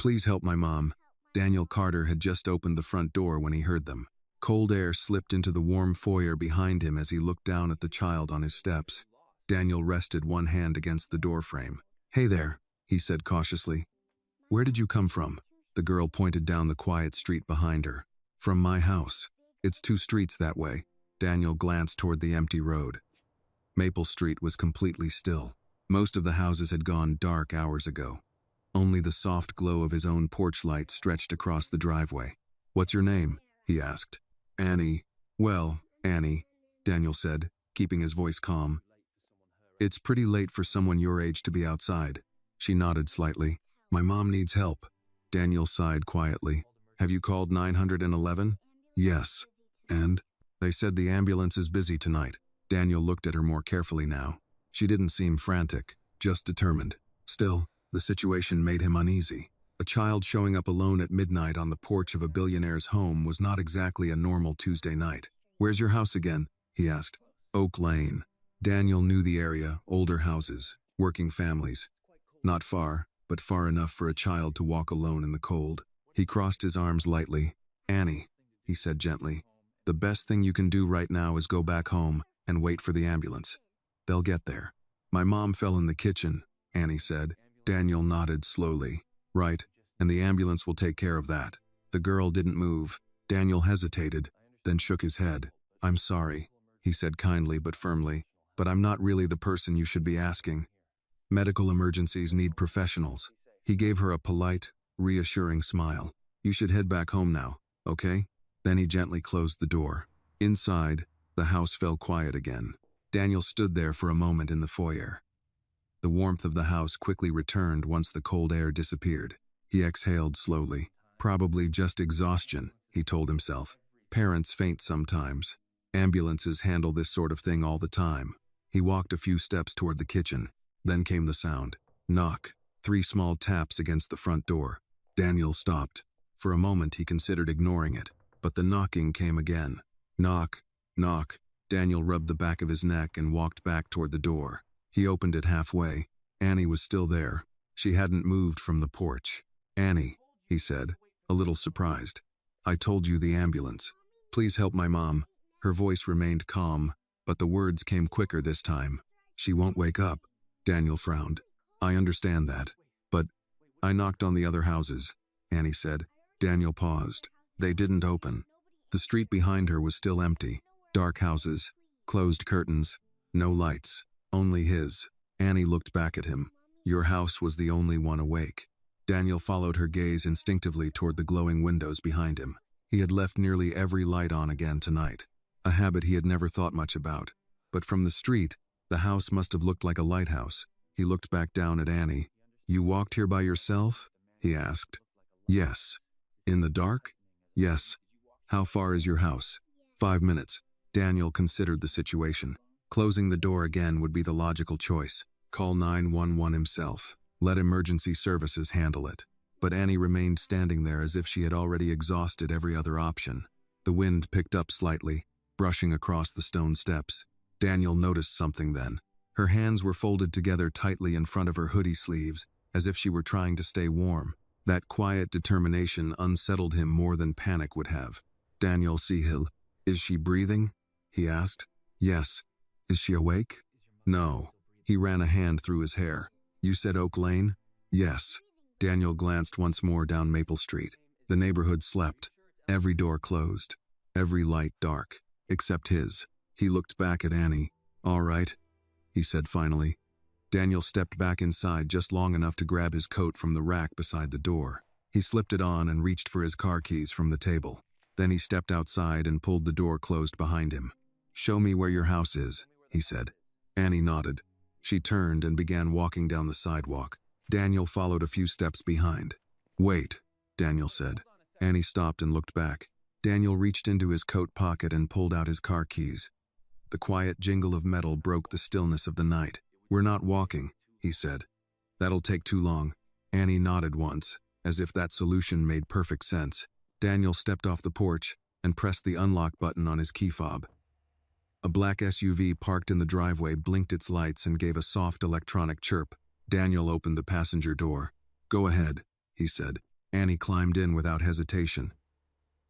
Please help my mom. Daniel Carter had just opened the front door when he heard them. Cold air slipped into the warm foyer behind him as he looked down at the child on his steps. Daniel rested one hand against the doorframe. "Hey there," he said cautiously. "Where did you come from?" The girl pointed down the quiet street behind her. "From my house. It's 2 streets that way." Daniel glanced toward the empty road. Maple Street was completely still. Most of the houses had gone dark hours ago. Only the soft glow of his own porch light stretched across the driveway. "What's your name?" he asked. "Annie." "Well, Annie," Daniel said, keeping his voice calm. "It's pretty late for someone your age to be outside." She nodded slightly. "My mom needs help." Daniel sighed quietly. "Have you called 911? "Yes." "And?" "They said the ambulance is busy tonight." Daniel looked at her more carefully now. She didn't seem frantic, just determined. Still, the situation made him uneasy. A child showing up alone at midnight on the porch of a billionaire's home was not exactly a normal Tuesday night. "Where's your house again?" he asked. "Oak Lane." Daniel knew the area, older houses, working families. Not far, but far enough for a child to walk alone in the cold. He crossed his arms lightly. "Annie," he said gently, "the best thing you can do right now is go back home and wait for the ambulance. They'll get there." "My mom fell in the kitchen," Annie said. Daniel nodded slowly. "Right, and the ambulance will take care of that." The girl didn't move. Daniel hesitated, then shook his head. "I'm sorry," he said kindly but firmly, "but I'm not really the person you should be asking. Medical emergencies need professionals." He gave her a polite, reassuring smile. "You should head back home now, okay?" Then he gently closed the door. Inside, the house fell quiet again. Daniel stood there for a moment in the foyer. The warmth of the house quickly returned once the cold air disappeared. He exhaled slowly. Probably just exhaustion, he told himself. Parents faint sometimes. Ambulances handle this sort of thing all the time. He walked a few steps toward the kitchen. Then came the sound. Knock. 3 small taps against the front door. Daniel stopped. For a moment he considered ignoring it, but the knocking came again. Knock, knock. Daniel rubbed the back of his neck and walked back toward the door. He opened it halfway. Annie was still there. She hadn't moved from the porch. "Annie," he said, a little surprised. "I told you the ambulance. Please help my mom." Her voice remained calm, but the words came quicker this time. "She won't wake up." Daniel frowned. "I understand that. But I knocked on the other houses," Annie said. Daniel paused. They didn't open. The street behind her was still empty. Dark houses, closed curtains, no lights, only his. Annie looked back at him. "Your house was the only one awake." Daniel followed her gaze instinctively toward the glowing windows behind him. He had left nearly every light on again tonight, a habit he had never thought much about. But from the street, the house must have looked like a lighthouse. He looked back down at Annie. "You walked here by yourself?" he asked. "Yes." "In the dark?" "Yes." "How far is your house?" 5 minutes. Daniel considered the situation. Closing the door again would be the logical choice. Call 911 himself. Let emergency services handle it. But Annie remained standing there as if she had already exhausted every other option. The wind picked up slightly, brushing across the stone steps. Daniel noticed something then. Her hands were folded together tightly in front of her hoodie sleeves, as if she were trying to stay warm. That quiet determination unsettled him more than panic would have. "Daniel Sehill, is she breathing?" he asked. "Yes." "Is she awake?" "No." He ran a hand through his hair. "You said Oak Lane?" "Yes." Daniel glanced once more down Maple Street. The neighborhood slept. Every door closed. Every light dark, except his. He looked back at Annie. "All right," he said finally. Daniel stepped back inside just long enough to grab his coat from the rack beside the door. He slipped it on and reached for his car keys from the table. Then he stepped outside and pulled the door closed behind him. "Show me where your house is," he said. Annie nodded. She turned and began walking down the sidewalk. Daniel followed a few steps behind. "Wait," Daniel said. Annie stopped and looked back. Daniel reached into his coat pocket and pulled out his car keys. The quiet jingle of metal broke the stillness of the night. "We're not walking," he said. "That'll take too long." Annie nodded once, as if that solution made perfect sense. Daniel stepped off the porch and pressed the unlock button on his key fob. A black SUV parked in the driveway blinked its lights and gave a soft electronic chirp. Daniel opened the passenger door. "Go ahead," he said. Annie climbed in without hesitation.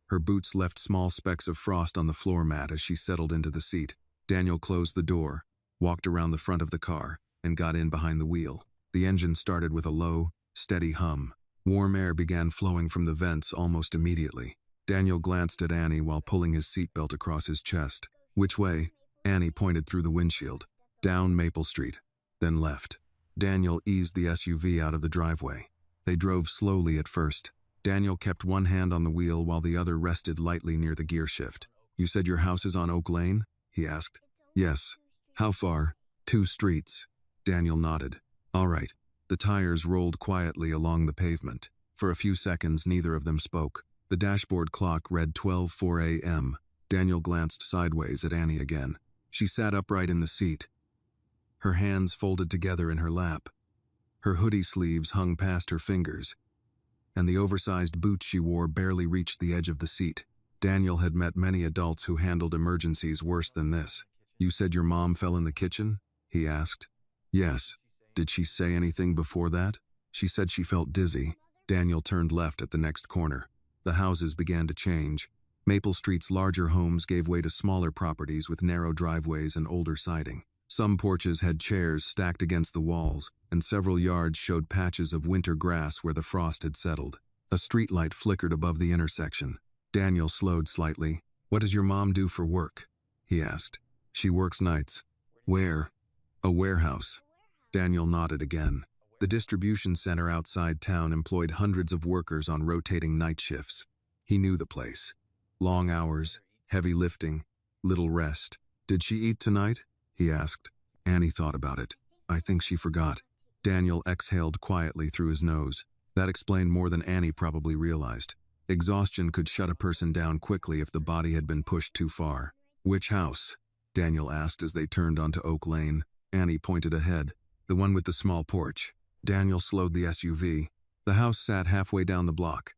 Her boots left small specks of frost on the floor mat as she settled into the seat. Daniel closed the door, walked around the front of the car, and got in behind the wheel. The engine started with a low, steady hum. Warm air began flowing from the vents almost immediately. Daniel glanced at Annie while pulling his seatbelt across his chest. Which way? Annie pointed through the windshield. Down Maple Street, then left. Daniel eased the SUV out of the driveway. They drove slowly at first. Daniel kept one hand on the wheel while the other rested lightly near the gear shift. You said your house is on Oak Lane? He asked. Yes. How far? 2 streets. Daniel nodded. All right. The tires rolled quietly along the pavement. For a few seconds, neither of them spoke. The dashboard clock read 12:04 a.m. Daniel glanced sideways at Annie again. She sat upright in the seat, her hands folded together in her lap. Her hoodie sleeves hung past her fingers, and the oversized boots she wore barely reached the edge of the seat. Daniel had met many adults who handled emergencies worse than this. You said your mom fell in the kitchen? He asked. Yes. Did she say anything before that? She said she felt dizzy. Daniel turned left at the next corner. The houses began to change. Maple Street's larger homes gave way to smaller properties with narrow driveways and older siding. Some porches had chairs stacked against the walls, and several yards showed patches of winter grass where the frost had settled. A streetlight flickered above the intersection. Daniel slowed slightly. What does your mom do for work? He asked. She works nights. Where? A warehouse. Daniel nodded again. The distribution center outside town employed hundreds of workers on rotating night shifts. He knew the place. Long hours, heavy lifting, little rest. Did she eat tonight? He asked. Annie thought about it. I think she forgot. Daniel exhaled quietly through his nose. That explained more than Annie probably realized. Exhaustion could shut a person down quickly if the body had been pushed too far. Which house? Daniel asked as they turned onto Oak Lane. Annie pointed ahead. The one with the small porch. Daniel slowed the SUV. The house sat halfway down the block.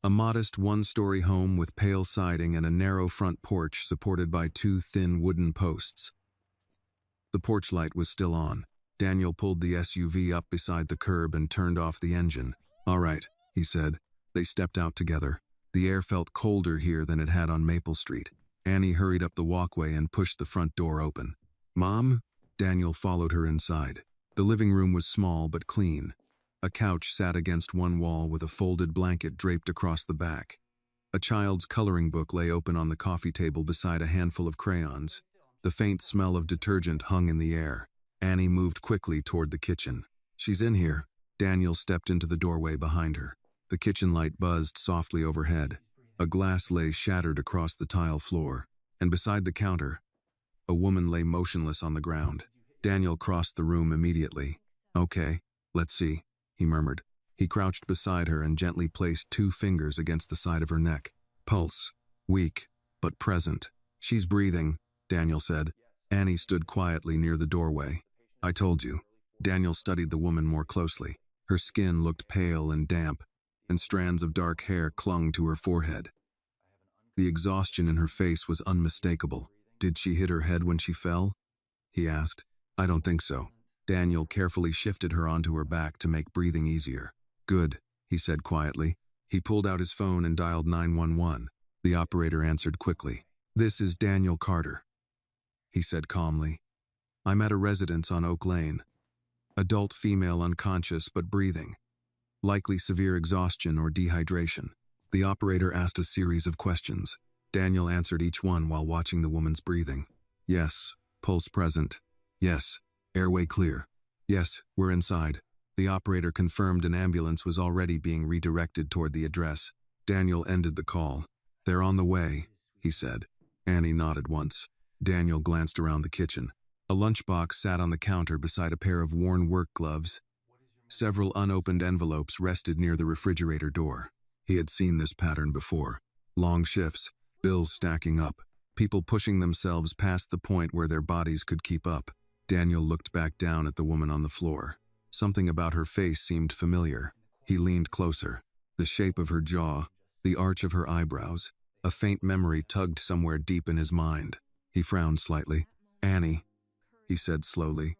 A modest one-story home with pale siding and a narrow front porch supported by 2 thin wooden posts. The porch light was still on. Daniel pulled the SUV up beside the curb and turned off the engine. All right, he said. They stepped out together. The air felt colder here than it had on Maple Street. Annie hurried up the walkway and pushed the front door open. Mom? Daniel followed her inside. The living room was small but clean. A couch sat against one wall with a folded blanket draped across the back. A child's coloring book lay open on the coffee table beside a handful of crayons. The faint smell of detergent hung in the air. Annie moved quickly toward the kitchen. She's in here. Daniel stepped into the doorway behind her. The kitchen light buzzed softly overhead. A glass lay shattered across the tile floor, and beside the counter, a woman lay motionless on the ground. Daniel crossed the room immediately. Okay, let's see, he murmured. He crouched beside her and gently placed 2 fingers against the side of her neck. Pulse. Weak, but present. She's breathing, Daniel said. Annie stood quietly near the doorway. I told you. Daniel studied the woman more closely. Her skin looked pale and damp, and strands of dark hair clung to her forehead. The exhaustion in her face was unmistakable. Did she hit her head when she fell? He asked. I don't think so. Daniel carefully shifted her onto her back to make breathing easier. Good, he said quietly. He pulled out his phone and dialed 911. The operator answered quickly. This is Daniel Carter, he said calmly. I'm at a residence on Oak Lane. Adult female unconscious but breathing. Likely severe exhaustion or dehydration. The operator asked a series of questions. Daniel answered each one while watching the woman's breathing. Yes. Pulse present. Yes. Airway clear. Yes, we're inside. The operator confirmed an ambulance was already being redirected toward the address. Daniel ended the call. They're on the way, he said. Annie nodded once. Daniel glanced around the kitchen. A lunchbox sat on the counter beside a pair of worn work gloves. Several unopened envelopes rested near the refrigerator door. He had seen this pattern before. Long shifts, bills stacking up, people pushing themselves past the point where their bodies could keep up. Daniel looked back down at the woman on the floor. Something about her face seemed familiar. He leaned closer. The shape of her jaw, the arch of her eyebrows. A faint memory tugged somewhere deep in his mind. He frowned slightly. Annie, he said slowly.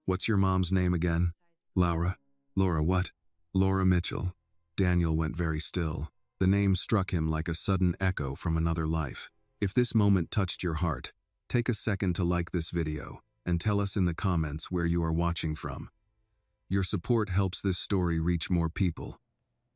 What's your mom's name again? Laura. Laura what? Laura Mitchell. Daniel went very still. The name struck him like a sudden echo from another life. If this moment touched your heart, take a second to like this video and tell us in the comments where you are watching from. Your support helps this story reach more people.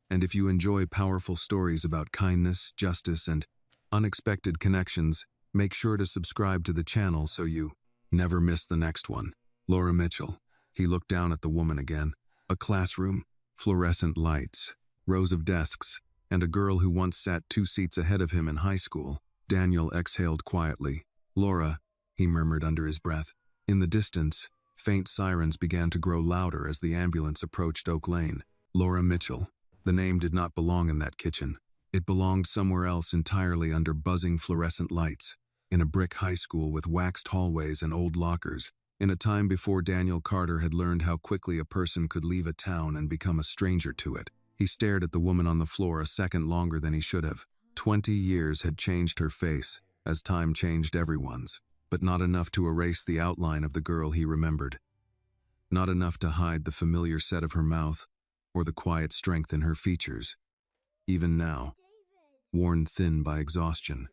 And if you enjoy powerful stories about kindness, justice, and unexpected connections, make sure to subscribe to the channel so you never miss the next one. Laura Mitchell. He looked down at the woman again. A classroom, fluorescent lights, rows of desks, and a girl who once sat 2 seats ahead of him in high school. Daniel exhaled quietly. Laura, he murmured under his breath. In the distance, faint sirens began to grow louder as the ambulance approached Oak Lane. Laura Mitchell. The name did not belong in that kitchen. It belonged somewhere else entirely under buzzing fluorescent lights, in a brick high school with waxed hallways and old lockers, in a time before Daniel Carter had learned how quickly a person could leave a town and become a stranger to it. He stared at the woman on the floor a second longer than he should have. 20 years had changed her face, as time changed everyone's, but not enough to erase the outline of the girl he remembered. Not enough to hide the familiar set of her mouth, or the quiet strength in her features. Even now, worn thin by exhaustion.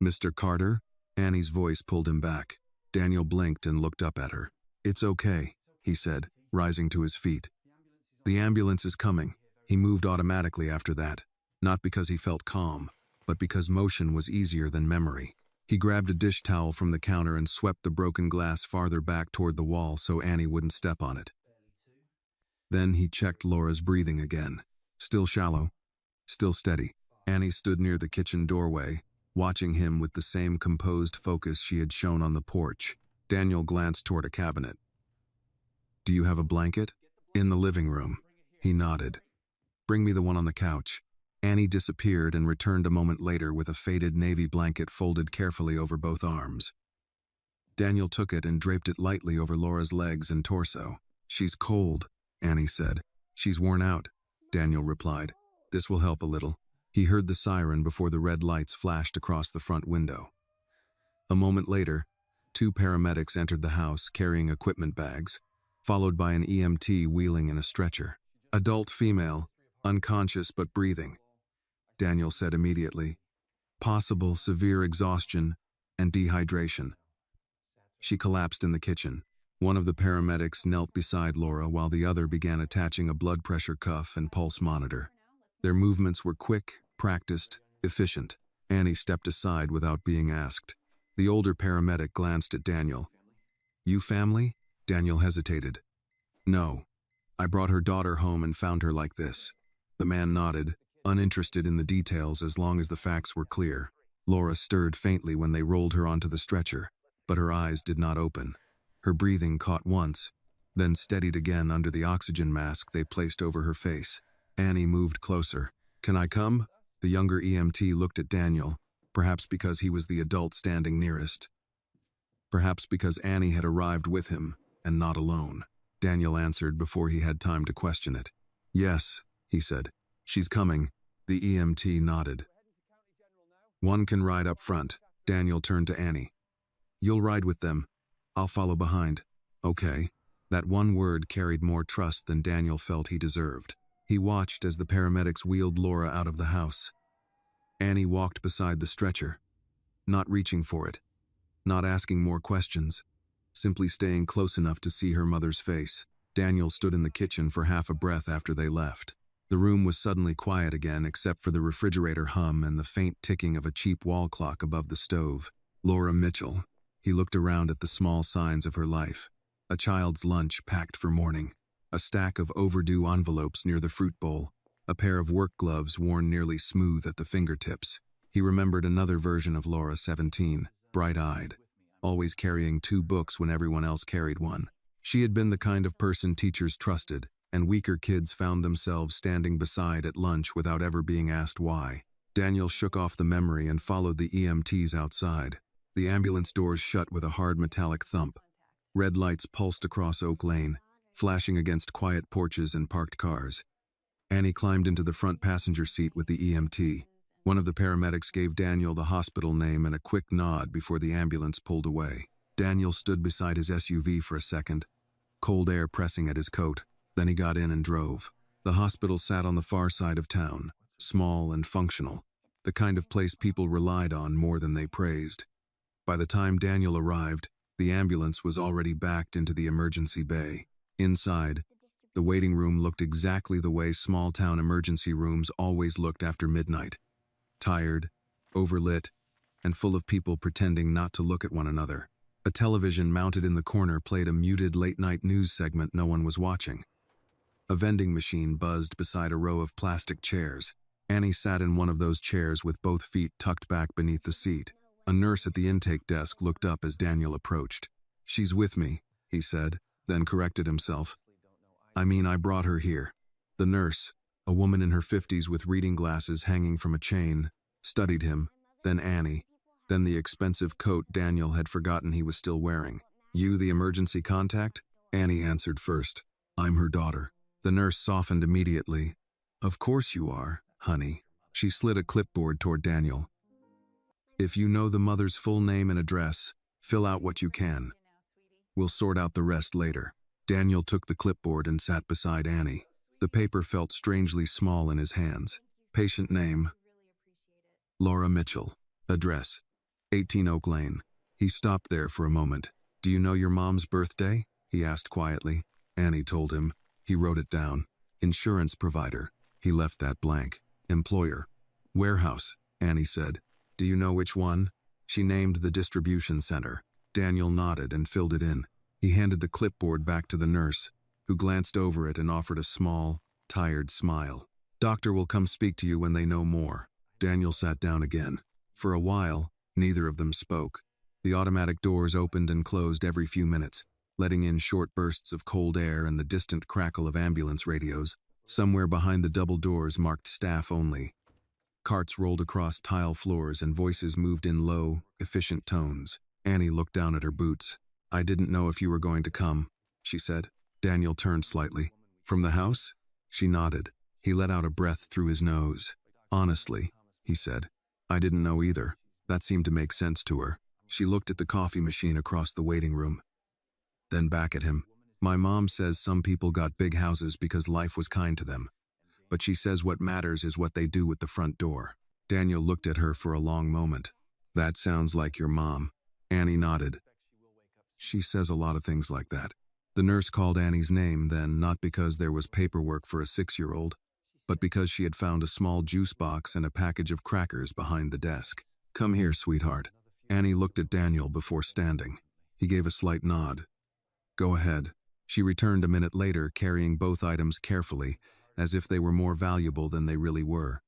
"Mr. Carter?" Annie's voice pulled him back. Daniel blinked and looked up at her. "It's okay," he said, rising to his feet. "The ambulance is coming." He moved automatically after that, not because he felt calm, but because motion was easier than memory. He grabbed a dish towel from the counter and swept the broken glass farther back toward the wall so Annie wouldn't step on it. Then he checked Laura's breathing again. Still shallow, still steady. Annie stood near the kitchen doorway, watching him with the same composed focus she had shown on the porch. Daniel glanced toward a cabinet. "Do you have a blanket?" "In the living room." He nodded. "Bring me the one on the couch." Annie disappeared and returned a moment later with a faded navy blanket folded carefully over both arms. Daniel took it and draped it lightly over Laura's legs and torso. "She's cold," Annie said. "She's worn out," Daniel replied. "This will help a little." He heard the siren before the red lights flashed across the front window. A moment later, 2 paramedics entered the house carrying equipment bags, followed by an EMT wheeling in a stretcher. "Adult female, unconscious but breathing," Daniel said immediately. "Possible severe exhaustion and dehydration." She collapsed in the kitchen. One of the paramedics knelt beside Laura while the other began attaching a blood pressure cuff and pulse monitor. Their movements were quick, practiced, efficient. Annie stepped aside without being asked. The older paramedic glanced at Daniel. "You family?" Daniel hesitated. "No. I brought her daughter home and found her like this." The man nodded, uninterested in the details as long as the facts were clear. Laura stirred faintly when they rolled her onto the stretcher, but her eyes did not open. Her breathing caught once, then steadied again under the oxygen mask they placed over her face. Annie moved closer. "Can I come?" The younger EMT looked at Daniel, perhaps because he was the adult standing nearest. Perhaps because Annie had arrived with him, and not alone. Daniel answered before he had time to question it. "Yes," he said. "She's coming." The EMT nodded. "One can ride up front." Daniel turned to Annie. "You'll ride with them. I'll follow behind." "Okay." That one word carried more trust than Daniel felt he deserved. He watched as the paramedics wheeled Laura out of the house. Annie walked beside the stretcher, not reaching for it, not asking more questions, simply staying close enough to see her mother's face. Daniel stood in the kitchen for half a breath after they left. The room was suddenly quiet again except for the refrigerator hum and the faint ticking of a cheap wall clock above the stove. Laura Mitchell. He looked around at the small signs of her life. A child's lunch packed for morning, a stack of overdue envelopes near the fruit bowl, a pair of work gloves worn nearly smooth at the fingertips. He remembered another version of Laura, 17, bright-eyed, always carrying 2 books when everyone else carried one. She had been the kind of person teachers trusted, and weaker kids found themselves standing beside at lunch without ever being asked why. Daniel shook off the memory and followed the EMTs outside. The ambulance doors shut with a hard metallic thump. Red lights pulsed across Oak Lane, flashing against quiet porches and parked cars. Annie climbed into the front passenger seat with the EMT. One of the paramedics gave Daniel the hospital name and a quick nod before the ambulance pulled away. Daniel stood beside his SUV for a second, cold air pressing at his coat. Then he got in and drove. The hospital sat on the far side of town, small and functional, the kind of place people relied on more than they praised. By the time Daniel arrived, the ambulance was already backed into the emergency bay. Inside, the waiting room looked exactly the way small-town emergency rooms always looked after midnight. Tired, overlit, and full of people pretending not to look at one another. A television mounted in the corner played a muted late-night news segment no one was watching. A vending machine buzzed beside a row of plastic chairs. Annie sat in one of those chairs with both feet tucked back beneath the seat. A nurse at the intake desk looked up as Daniel approached. "She's with me," he said, then corrected himself. I brought her here." The nurse, a woman in her 50s with reading glasses hanging from a chain, studied him, then Annie, then the expensive coat Daniel had forgotten he was still wearing. "You the emergency contact?" Annie answered first. "I'm her daughter." The nurse softened immediately. "Of course you are, honey." She slid a clipboard toward Daniel. "If you know the mother's full name and address, fill out what you can. We'll sort out the rest later." Daniel took the clipboard and sat beside Annie. The paper felt strangely small in his hands. Patient name, Laura Mitchell. Address, 18 Oak Lane. He stopped there for a moment. "Do you know your mom's birthday?" he asked quietly. Annie told him. He wrote it down. Insurance provider. He left that blank. Employer. Warehouse, Annie said. "Do you know which one?" She named the distribution center. Daniel nodded and filled it in. He handed the clipboard back to the nurse, who glanced over it and offered a small, tired smile. "Doctor will come speak to you when they know more." Daniel sat down again. For a while, neither of them spoke. The automatic doors opened and closed every few minutes, letting in short bursts of cold air and the distant crackle of ambulance radios. Somewhere behind the double doors marked staff only. Carts rolled across tile floors and voices moved in low, efficient tones. Annie looked down at her boots. "I didn't know if you were going to come," she said. Daniel turned slightly. "From the house?" She nodded. He let out a breath through his nose. "Honestly," he said, "I didn't know either." That seemed to make sense to her. She looked at the coffee machine across the waiting room, then back at him. "My mom says some people got big houses because life was kind to them. But she says what matters is what they do with the front door." Daniel looked at her for a long moment. "That sounds like your mom." Annie nodded. "She says a lot of things like that." The nurse called Annie's name then, not because there was paperwork for a 6-year-old, but because she had found a small juice box and a package of crackers behind the desk. "Come here, sweetheart." Annie looked at Daniel before standing. He gave a slight nod. "Go ahead." She returned a minute later, carrying both items carefully, as if they were more valuable than they really were.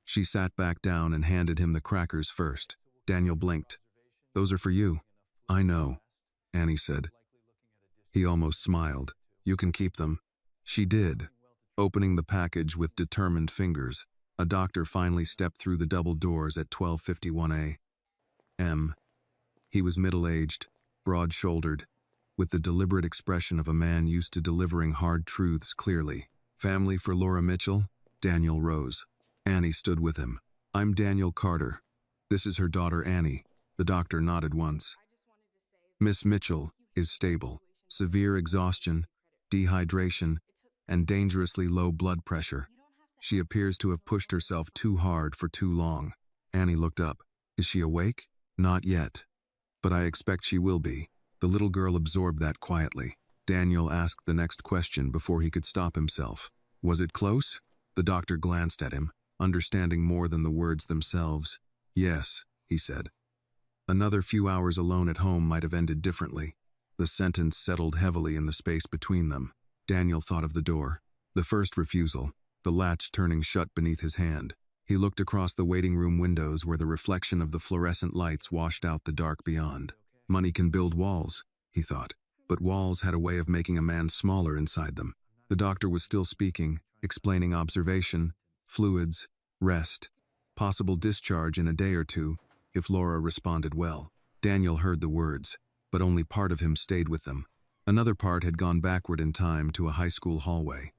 She sat back down and handed him the crackers first. Daniel blinked. "Those are for you." "I know," Annie said. He almost smiled. "You can keep them." She did, opening the package with determined fingers. A doctor finally stepped through the double doors at 12:51 a.m. He was middle-aged, broad-shouldered, with the deliberate expression of a man used to delivering hard truths clearly. "Family for Laura Mitchell?" Daniel rose. Annie stood with him. "I'm Daniel Carter. This is her daughter Annie." The doctor nodded once. "Miss Mitchell is stable. Severe exhaustion, dehydration, and dangerously low blood pressure. She appears to have pushed herself too hard for too long." Annie looked up. "Is she awake?" "Not yet. But I expect she will be." The little girl absorbed that quietly. Daniel asked the next question before he could stop himself. "Was it close?" The doctor glanced at him, understanding more than the words themselves. "Yes," he said. Another few hours alone at home might have ended differently. The sentence settled heavily in the space between them. Daniel thought of the door. The first refusal, the latch turning shut beneath his hand. He looked across the waiting room windows where the reflection of the fluorescent lights washed out the dark beyond. Money can build walls, he thought, but walls had a way of making a man smaller inside them. The doctor was still speaking, explaining observation, fluids, rest, possible discharge in a day or two, if Laura responded well. Daniel heard the words, but only part of him stayed with them. Another part had gone backward in time to a high school hallway,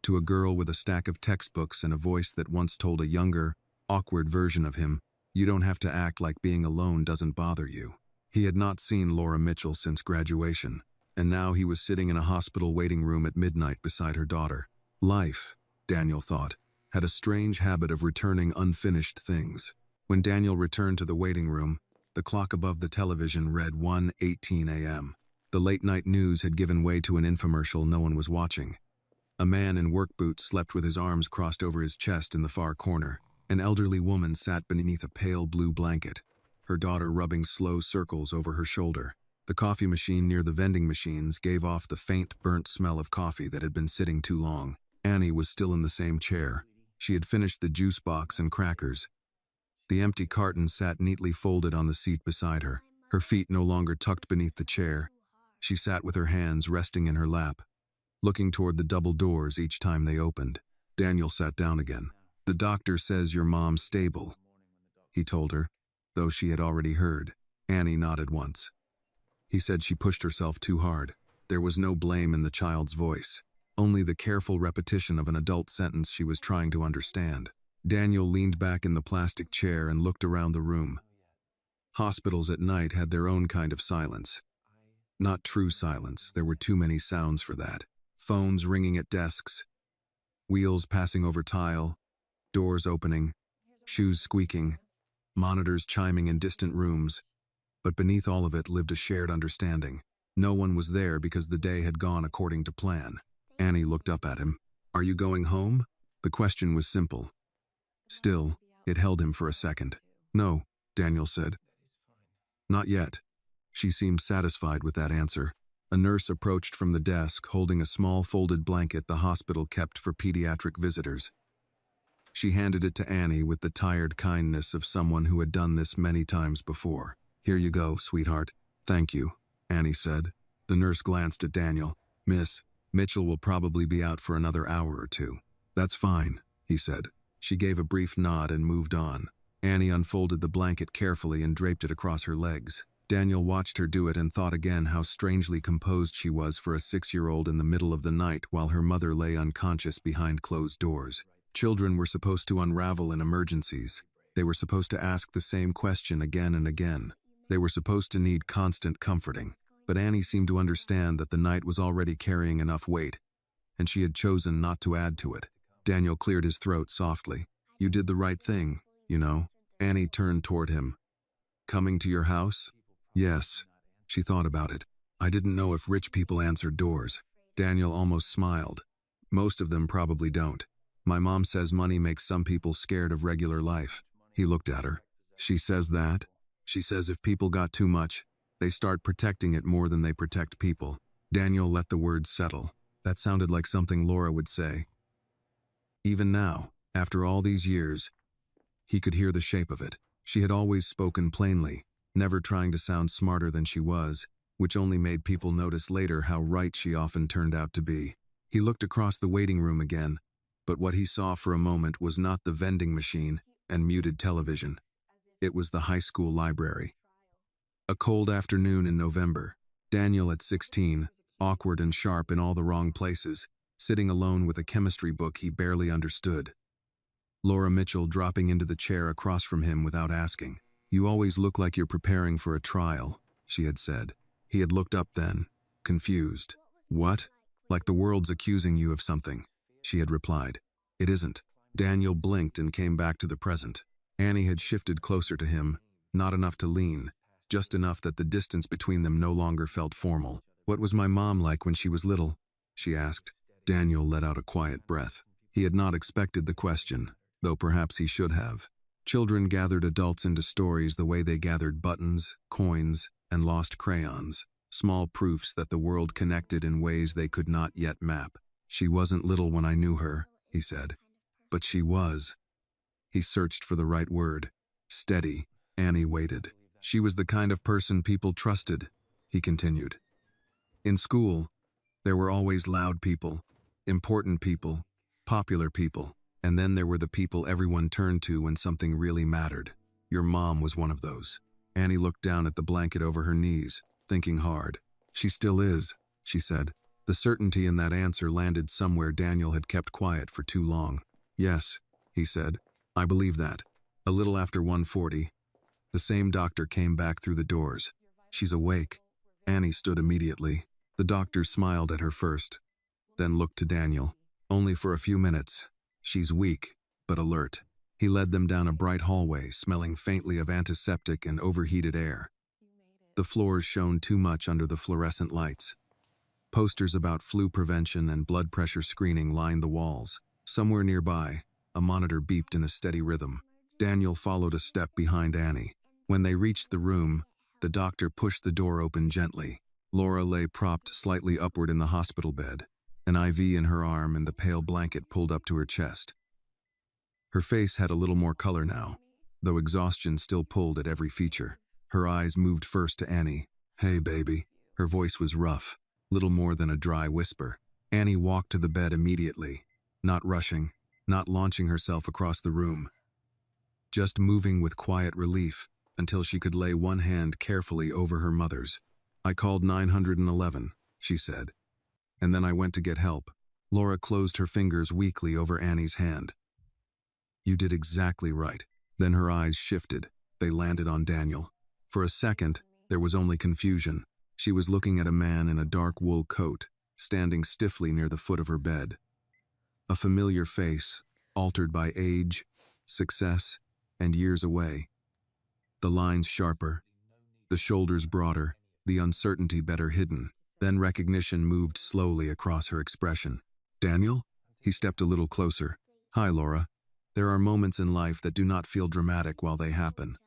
to a girl with a stack of textbooks and a voice that once told a younger, awkward version of him, "You don't have to act like being alone doesn't bother you." He had not seen Laura Mitchell since graduation, and now he was sitting in a hospital waiting room at midnight beside her daughter. Life, Daniel thought, had a strange habit of returning unfinished things. When Daniel returned to the waiting room, the clock above the television read 1:18 a.m. The late-night news had given way to an infomercial no one was watching. A man in work boots slept with his arms crossed over his chest in the far corner. An elderly woman sat beneath a pale blue blanket, her daughter rubbing slow circles over her shoulder. The coffee machine near the vending machines gave off the faint, burnt smell of coffee that had been sitting too long. Annie was still in the same chair. She had finished the juice box and crackers. The empty carton sat neatly folded on the seat beside her, her feet no longer tucked beneath the chair. She sat with her hands resting in her lap, looking toward the double doors each time they opened. Daniel sat down again. "The doctor says your mom's stable," he told her, though she had already heard. Annie nodded once. He said she pushed herself too hard. There was no blame in the child's voice, only the careful repetition of an adult sentence she was trying to understand. Daniel leaned back in the plastic chair and looked around the room. Hospitals at night had their own kind of silence. Not true silence, there were too many sounds for that. Phones ringing at desks, wheels passing over tile, doors opening, shoes squeaking, monitors chiming in distant rooms. But beneath all of it lived a shared understanding. No one was there because the day had gone according to plan. Annie looked up at him. "Are you going home?" The question was simple. Still, it held him for a second. "No," Daniel said. "Not yet." She seemed satisfied with that answer. A nurse approached from the desk holding a small folded blanket the hospital kept for pediatric visitors. She handed it to Annie with the tired kindness of someone who had done this many times before. "Here you go, sweetheart." "Thank you," Annie said. The nurse glanced at Daniel. "Miss, Mitchell will probably be out for another hour or two." "That's fine," he said. She gave a brief nod and moved on. Annie unfolded the blanket carefully and draped it across her legs. Daniel watched her do it and thought again how strangely composed she was for a 6-year-old in the middle of the night while her mother lay unconscious behind closed doors. Children were supposed to unravel in emergencies. They were supposed to ask the same question again and again. They were supposed to need constant comforting. But Annie seemed to understand that the night was already carrying enough weight, and she had chosen not to add to it. Daniel cleared his throat softly. "You did the right thing, you know." Annie turned toward him. "Coming to your house?" "Yes." She thought about it. "I didn't know if rich people answered doors." Daniel almost smiled. "Most of them probably don't. My mom says money makes some people scared of regular life." He looked at her. "She says that?" "She says if people got too much, they start protecting it more than they protect people." Daniel let the words settle. That sounded like something Laura would say. Even now, after all these years, he could hear the shape of it. She had always spoken plainly, never trying to sound smarter than she was, which only made people notice later how right she often turned out to be. He looked across the waiting room again, but what he saw for a moment was not the vending machine and muted television. It was the high school library. A cold afternoon in November, Daniel at 16, awkward and sharp in all the wrong places, sitting alone with a chemistry book he barely understood. Laura Mitchell dropping into the chair across from him without asking. "You always look like you're preparing for a trial," she had said. He had looked up then, confused. "What?" "Like the world's accusing you of something," she had replied. "It isn't." Daniel blinked and came back to the present. Annie had shifted closer to him, not enough to lean, just enough that the distance between them no longer felt formal. "What was my mom like when she was little?" she asked. Daniel let out a quiet breath. He had not expected the question, though perhaps he should have. Children gathered adults into stories the way they gathered buttons, coins, and lost crayons, small proofs that the world connected in ways they could not yet map. "She wasn't little when I knew her," he said. "But she was." He searched for the right word. "Steady." Annie waited. "She was the kind of person people trusted," he continued. "In school, there were always loud people, important people, popular people, and then there were the people everyone turned to when something really mattered. Your mom was one of those." Annie looked down at the blanket over her knees, thinking hard. "She still is," she said. The certainty in that answer landed somewhere Daniel had kept quiet for too long. "Yes," he said. "I believe that." A little after 1:40, the same doctor came back through the doors. "She's awake." Annie stood immediately. The doctor smiled at her first, then looked to Daniel. Only for a few minutes. She's weak, but alert. He led them down a bright hallway, smelling faintly of antiseptic and overheated air. The floors shone too much under the fluorescent lights. Posters about flu prevention and blood pressure screening lined the walls. Somewhere nearby, a monitor beeped in a steady rhythm. Daniel followed a step behind Annie. When they reached the room, the doctor pushed the door open gently. Laura lay propped slightly upward in the hospital bed, an IV in her arm and the pale blanket pulled up to her chest. Her face had a little more color now, though exhaustion still pulled at every feature. Her eyes moved first to Annie. "Hey, baby." Her voice was rough, little more than a dry whisper. Annie walked to the bed immediately, not rushing, not launching herself across the room, just moving with quiet relief until she could lay one hand carefully over her mother's. "I called 911, she said. "And then I went to get help." Laura closed her fingers weakly over Annie's hand. "You did exactly right." Then her eyes shifted. They landed on Daniel. For a second, there was only confusion. She was looking at a man in a dark wool coat, standing stiffly near the foot of her bed. A familiar face, altered by age, success, and years away. The lines sharper, the shoulders broader, the uncertainty better hidden. Then recognition moved slowly across her expression. "Daniel?" He stepped a little closer. "Hi, Laura. There are moments in life that do not feel dramatic while they happen.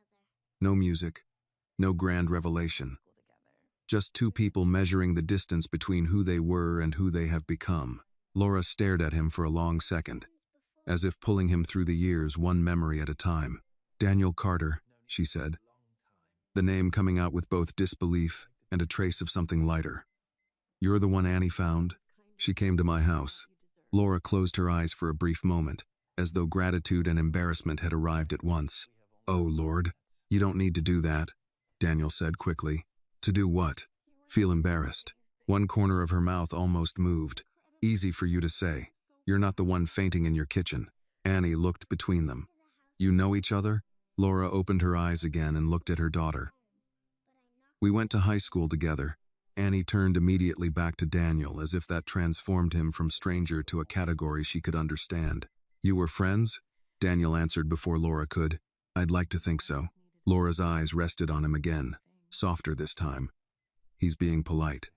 No music, no grand revelation. Just two people measuring the distance between who they were and who they have become." Laura stared at him for a long second, as if pulling him through the years one memory at a time. "Daniel Carter," she said, the name coming out with both disbelief and a trace of something lighter. "You're the one Annie found? She came to my house." Laura closed her eyes for a brief moment, as though gratitude and embarrassment had arrived at once. "Oh, Lord, you don't need to do that," Daniel said quickly. "To do what?" "Feel embarrassed." One corner of her mouth almost moved. "Easy for you to say. You're not the one fainting in your kitchen." Annie looked between them. "You know each other?" Laura opened her eyes again and looked at her daughter. "We went to high school together." Annie turned immediately back to Daniel, as if that transformed him from stranger to a category she could understand. "You were friends?" Daniel answered before Laura could. "I'd like to think so." Laura's eyes rested on him again, softer this time. "He's being polite.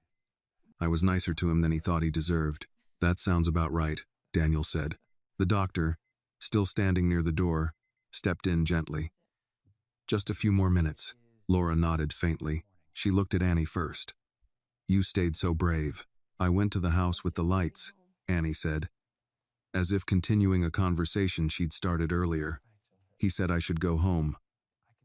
I was nicer to him than he thought he deserved." "That sounds about right," Daniel said. The doctor, still standing near the door, stepped in gently. "Just a few more minutes." Laura nodded faintly. She looked at Annie first. "You stayed so brave." "I went to the house with the lights," Annie said, as if continuing a conversation she'd started earlier. "He said I should go home.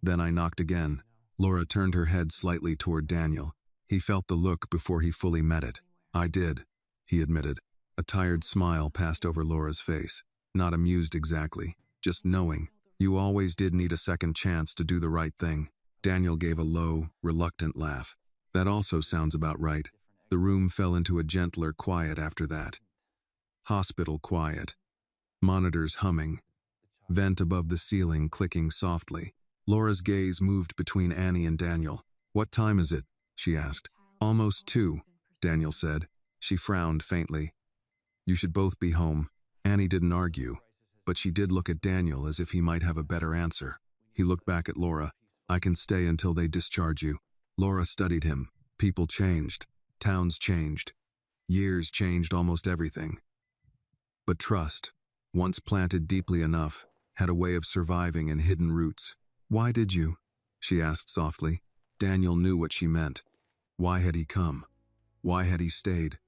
Then I knocked again." Laura turned her head slightly toward Daniel. He felt the look before he fully met it. "I did," he admitted. A tired smile passed over Laura's face. Not amused exactly, just knowing. "You always did need a second chance to do the right thing." Daniel gave a low, reluctant laugh. "That also sounds about right." The room fell into a gentler quiet after that. Hospital quiet. Monitors humming. Vent above the ceiling clicking softly. Laura's gaze moved between Annie and Daniel. "What time is it?" she asked. "Almost 2, Daniel said. She frowned faintly. "You should both be home." Annie didn't argue, but she did look at Daniel as if he might have a better answer. He looked back at Laura. "I can stay until they discharge you." Laura studied him. People changed. Towns changed. Years changed almost everything. But trust, once planted deeply enough, had a way of surviving in hidden roots. "Why did you?" she asked softly. Daniel knew what she meant. Why had he come? Why had he stayed?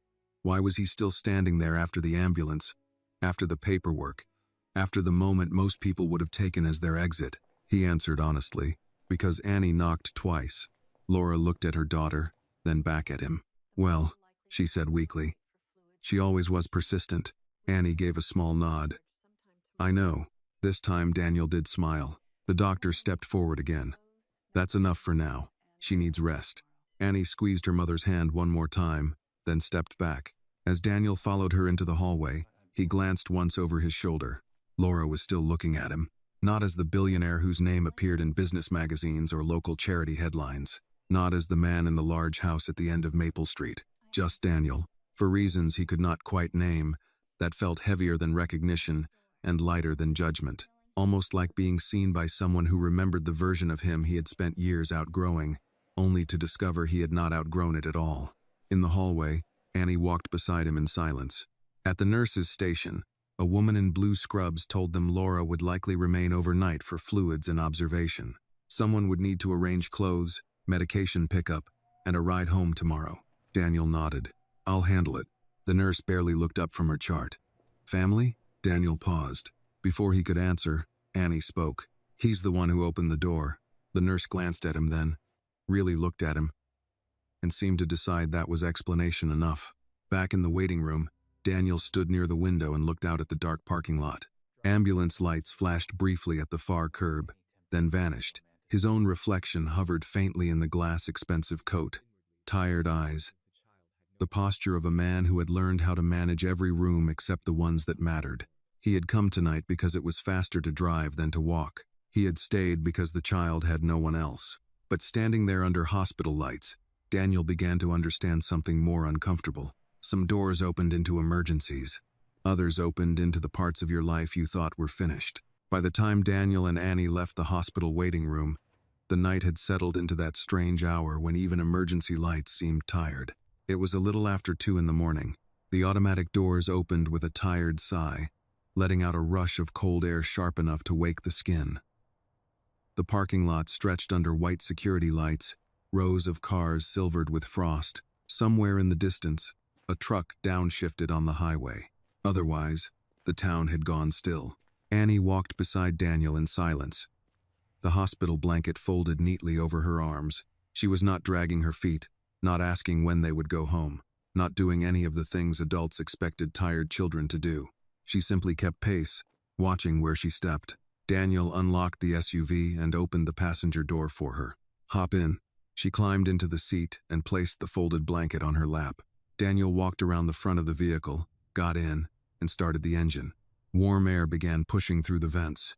Why was he still standing there after the ambulance, after the paperwork, after the moment most people would have taken as their exit? He answered honestly, "Because Annie knocked twice." Laura looked at her daughter, then back at him. "Well," she said weakly. "She always was persistent." Annie gave a small nod. "I know." This time Daniel did smile. The doctor stepped forward again. "That's enough for now. She needs rest." Annie squeezed her mother's hand one more time, then stepped back. As Daniel followed her into the hallway, he glanced once over his shoulder. Laura was still looking at him, not as the billionaire whose name appeared in business magazines or local charity headlines, not as the man in the large house at the end of Maple Street, just Daniel. For reasons he could not quite name, that felt heavier than recognition and lighter than judgment, almost like being seen by someone who remembered the version of him he had spent years outgrowing, only to discover he had not outgrown it at all. In the hallway, Annie walked beside him in silence. At the nurse's station, a woman in blue scrubs told them Laura would likely remain overnight for fluids and observation. Someone would need to arrange clothes, medication pickup, and a ride home tomorrow. Daniel nodded. I'll handle it. The nurse barely looked up from her chart. Family? Daniel paused. Before he could answer, Annie spoke. He's the one who opened the door. The nurse glanced at him then, really looked at him, and seemed to decide that was explanation enough. Back in the waiting room, Daniel stood near the window and looked out at the dark parking lot. Ambulance lights flashed briefly at the far curb, then vanished. His own reflection hovered faintly in the glass-expensive coat. Tired eyes. The posture of a man who had learned how to manage every room except the ones that mattered. He had come tonight because it was faster to drive than to walk. He had stayed because the child had no one else. But standing there under hospital lights, Daniel began to understand something more uncomfortable. Some doors opened into emergencies. Others opened into the parts of your life you thought were finished. By the time Daniel and Annie left the hospital waiting room, the night had settled into that strange hour when even emergency lights seemed tired. It was a little after 2 in the morning. The automatic doors opened with a tired sigh, letting out a rush of cold air sharp enough to wake the skin. The parking lot stretched under white security lights, rows of cars silvered with frost. Somewhere in the distance, a truck downshifted on the highway. Otherwise, the town had gone still. Annie walked beside Daniel in silence, the hospital blanket folded neatly over her arms. She was not dragging her feet, not asking when they would go home, not doing any of the things adults expected tired children to do. She simply kept pace, watching where she stepped. Daniel unlocked the SUV and opened the passenger door for her. Hop in. She climbed into the seat and placed the folded blanket on her lap. Daniel walked around the front of the vehicle, got in, and started the engine. Warm air began pushing through the vents.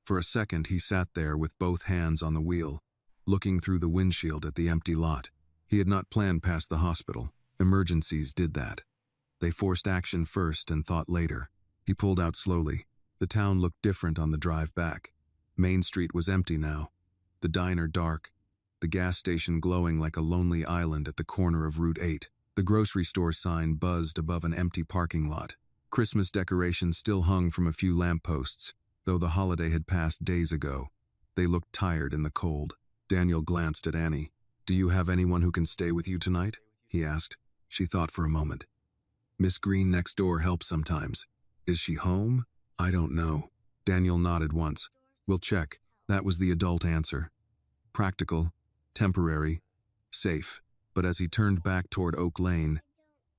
For a second, he sat there with both hands on the wheel, looking through the windshield at the empty lot. He had not planned past the hospital. Emergencies did that. They forced action first and thought later. He pulled out slowly. The town looked different on the drive back. Main Street was empty now, the diner dark, the gas station glowing like a lonely island at the corner of Route 8. The grocery store sign buzzed above an empty parking lot. Christmas decorations still hung from a few lampposts, though the holiday had passed days ago. They looked tired in the cold. Daniel glanced at Annie. Do you have anyone who can stay with you tonight? He asked. She thought for a moment. Miss Green next door helps sometimes. Is she home? I don't know. Daniel nodded once. We'll check. That was the adult answer. Practical, temporary, safe. But as he turned back toward Oak Lane,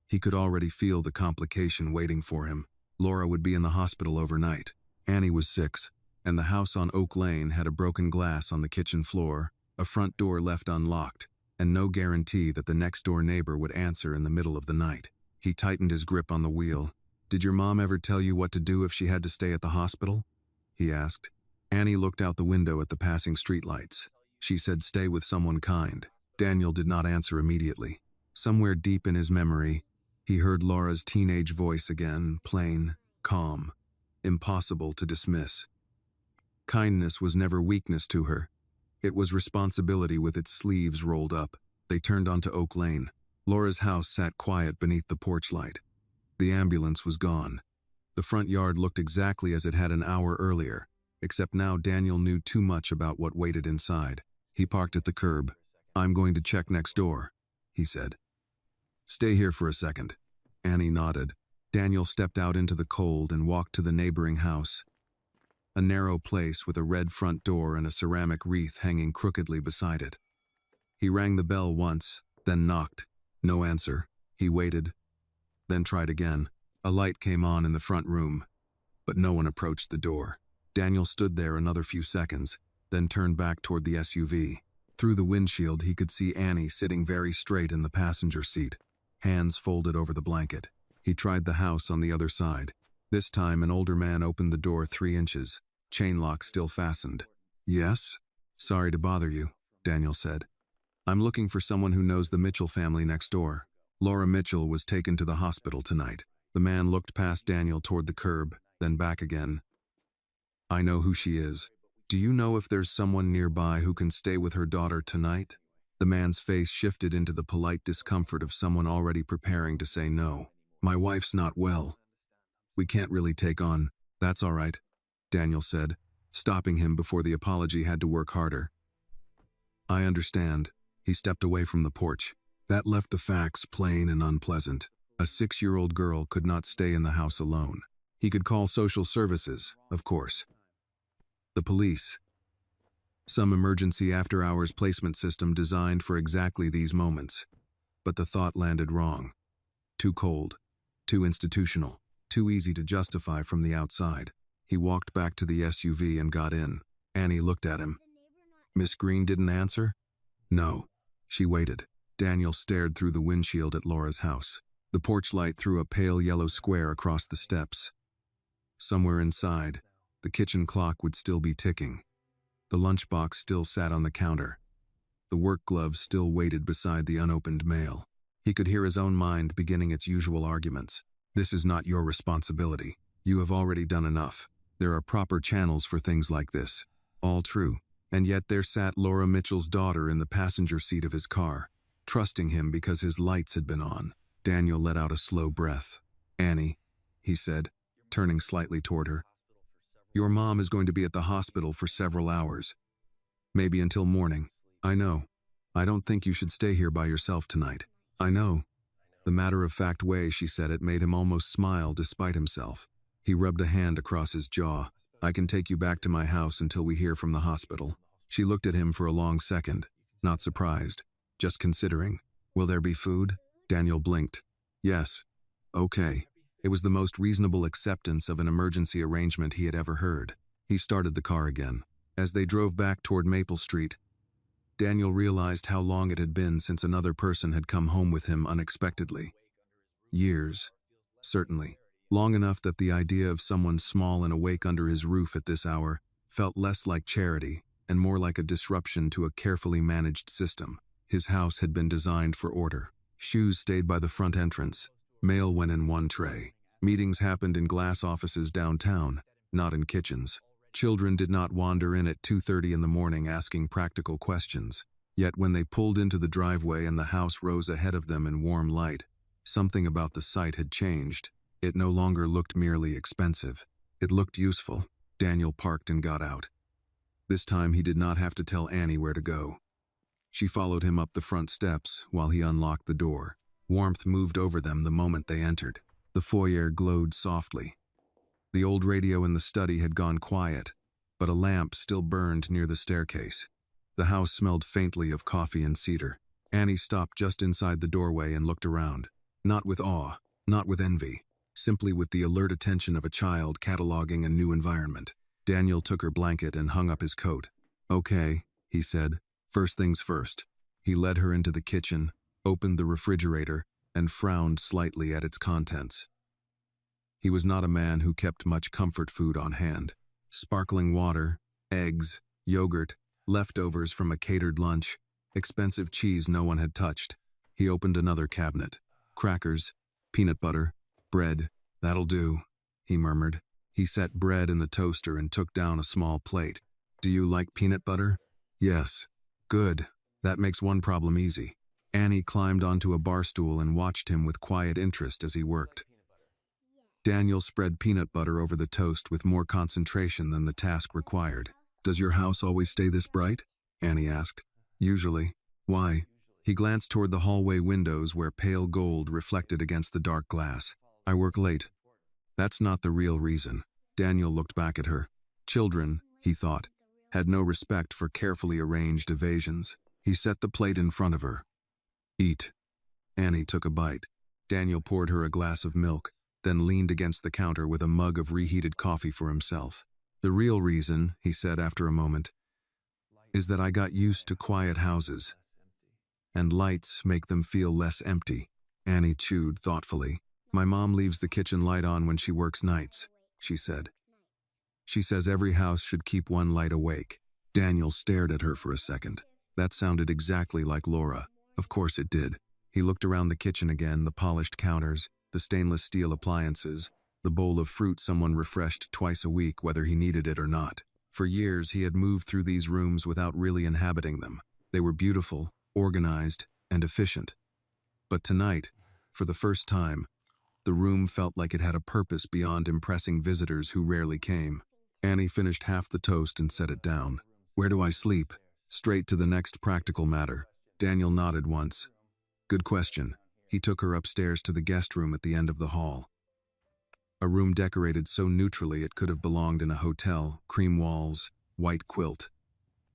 he could already feel the complication waiting for him. Laura would be in the hospital overnight. Annie was 6, and the house on Oak Lane had a broken glass on the kitchen floor, a front door left unlocked, and no guarantee that the next-door neighbor would answer in the middle of the night. He tightened his grip on the wheel. Did your mom ever tell you what to do if she had to stay at the hospital? He asked. Annie looked out the window at the passing streetlights. She said stay with someone kind. Daniel did not answer immediately. Somewhere deep in his memory, he heard Laura's teenage voice again, plain, calm, impossible to dismiss. Kindness was never weakness to her. It was responsibility with its sleeves rolled up. They turned onto Oak Lane. Laura's house sat quiet beneath the porch light. The ambulance was gone. The front yard looked exactly as it had an hour earlier, except now Daniel knew too much about what waited inside. He parked at the curb. I'm going to check next door, he said. Stay here for a second. Annie nodded. Daniel stepped out into the cold and walked to the neighboring house, a narrow place with a red front door and a ceramic wreath hanging crookedly beside it. He rang the bell once, then knocked. No answer. He waited, then tried again. A light came on in the front room, but no one approached the door. Daniel stood there another few seconds, then turned back toward the SUV. Through the windshield, he could see Annie sitting very straight in the passenger seat, hands folded over the blanket. He tried the house on the other side. This time, an older man opened the door 3 inches, chain lock still fastened. Yes? Sorry to bother you, Daniel said. I'm looking for someone who knows the Mitchell family next door. Laura Mitchell was taken to the hospital tonight. The man looked past Daniel toward the curb, then back again. I know who she is. Do you know if there's someone nearby who can stay with her daughter tonight? The man's face shifted into the polite discomfort of someone already preparing to say no. My wife's not well. We can't really take on. That's all right, Daniel said, stopping him before the apology had to work harder. I understand. He stepped away from the porch. That left the facts plain and unpleasant. A 6-year-old girl could not stay in the house alone. He could call social services, of course. The police. Some emergency after-hours placement system designed for exactly these moments. But the thought landed wrong. Too cold. Too institutional. Too easy to justify from the outside. He walked back to the SUV and got in. Annie looked at him. Miss Green didn't answer? No. She waited. Daniel stared through the windshield at Laura's house. The porch light threw a pale yellow square across the steps. Somewhere inside, the kitchen clock would still be ticking. The lunchbox still sat on the counter. The work glove still waited beside the unopened mail. He could hear his own mind beginning its usual arguments. This is not your responsibility. You have already done enough. There are proper channels for things like this. All true. And yet there sat Laura Mitchell's daughter in the passenger seat of his car, trusting him because his lights had been on. Daniel let out a slow breath. Annie, he said, turning slightly toward her. Your mom is going to be at the hospital for several hours. Maybe until morning. I know. I don't think you should stay here by yourself tonight. I know. The matter-of-fact way she said it made him almost smile despite himself. He rubbed a hand across his jaw. I can take you back to my house until we hear from the hospital. She looked at him for a long second, not surprised, just considering. Will there be food? Daniel blinked. Yes. Okay. It was the most reasonable acceptance of an emergency arrangement he had ever heard. He started the car again. As they drove back toward Maple Street, Daniel realized how long it had been since another person had come home with him unexpectedly. Years. Certainly. Long enough that the idea of someone small and awake under his roof at this hour felt less like charity and more like a disruption to a carefully managed system. His house had been designed for order. Shoes stayed by the front entrance. Mail went in one tray. Meetings happened in glass offices downtown, not in kitchens. Children did not wander in at 2:30 in the morning asking practical questions. Yet when they pulled into the driveway and the house rose ahead of them in warm light, something about the site had changed. It no longer looked merely expensive. It looked useful. Daniel parked and got out. This time he did not have to tell Annie where to go. She followed him up the front steps while he unlocked the door. Warmth moved over them the moment they entered. The foyer glowed softly. The old radio in the study had gone quiet, but a lamp still burned near the staircase. The house smelled faintly of coffee and cedar. Annie stopped just inside the doorway and looked around. Not with awe, not with envy, simply with the alert attention of a child cataloging a new environment. Daniel took her blanket and hung up his coat. Okay, he said. First things first. He led her into the kitchen, opened the refrigerator, and frowned slightly at its contents. He was not a man who kept much comfort food on hand. Sparkling water, eggs, yogurt, leftovers from a catered lunch, expensive cheese no one had touched. He opened another cabinet. Crackers, peanut butter, bread. That'll do, he murmured. He set bread in the toaster and took down a small plate. Do you like peanut butter? Yes. Good. That makes one problem easy. Annie climbed onto a bar stool and watched him with quiet interest as he worked. Daniel spread peanut butter over the toast with more concentration than the task required. Does your house always stay this bright? Annie asked. Usually. Why? He glanced toward the hallway windows where pale gold reflected against the dark glass. I work late. That's not the real reason. Daniel looked back at her. Children, he thought, had no respect for carefully arranged evasions. He set the plate in front of her. Eat. Annie took a bite. Daniel poured her a glass of milk, then leaned against the counter with a mug of reheated coffee for himself. The real reason, he said after a moment, is that I got used to quiet houses, and lights make them feel less empty. Annie chewed thoughtfully. My mom leaves the kitchen light on when she works nights, she said. She says every house should keep one light awake. Daniel stared at her for a second. That sounded exactly like Laura. Of course it did. He looked around the kitchen again, the polished counters, the stainless steel appliances, the bowl of fruit someone refreshed twice a week whether he needed it or not. For years he had moved through these rooms without really inhabiting them. They were beautiful, organized, and efficient. But tonight, for the first time, the room felt like it had a purpose beyond impressing visitors who rarely came. Annie finished half the toast and set it down. "Where do I sleep?" "Straight to the next practical matter." Daniel nodded once. "Good question." He took her upstairs to the guest room at the end of the hall. A room decorated so neutrally it could have belonged in a hotel, cream walls, white quilt.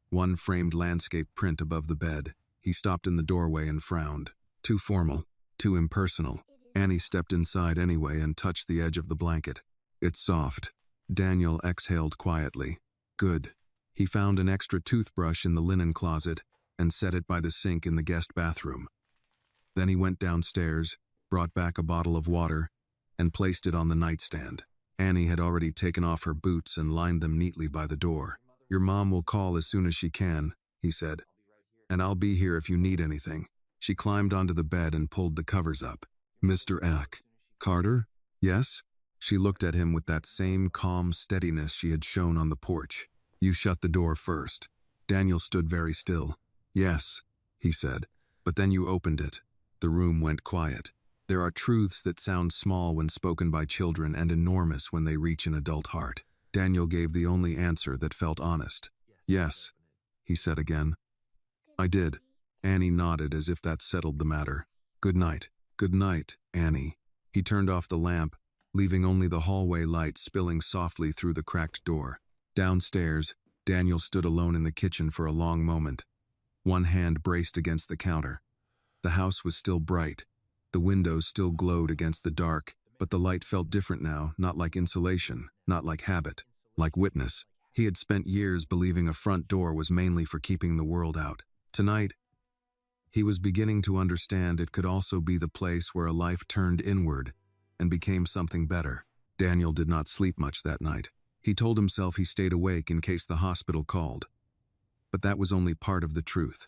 One framed landscape print above the bed. He stopped in the doorway and frowned. Too formal, too impersonal. Annie stepped inside anyway and touched the edge of the blanket. "It's soft." Daniel exhaled quietly. "Good." He found an extra toothbrush in the linen closet and set it by the sink in the guest bathroom. Then he went downstairs, brought back a bottle of water, and placed it on the nightstand. Annie had already taken off her boots and lined them neatly by the door. "Your mom will call as soon as she can," he said. "And I'll be here if you need anything." She climbed onto the bed and pulled the covers up. "Mr. Eck." "Carter?" "Yes?" She looked at him with that same calm steadiness she had shown on the porch. "You shut the door first." Daniel stood very still. "Yes," he said. "But then you opened it." The room went quiet. There are truths that sound small when spoken by children and enormous when they reach an adult heart. Daniel gave the only answer that felt honest. "Yes," he said again. "I did." Annie nodded as if that settled the matter. "Good night." "Good night, Annie." He turned off the lamp, leaving only the hallway light spilling softly through the cracked door. Downstairs, Daniel stood alone in the kitchen for a long moment. One hand braced against the counter. The house was still bright. The windows still glowed against the dark, but the light felt different now, not like insulation, not like habit, like witness. He had spent years believing a front door was mainly for keeping the world out. Tonight, he was beginning to understand it could also be the place where a life turned inward and became something better. Daniel did not sleep much that night. He told himself he stayed awake in case the hospital called. But that was only part of the truth.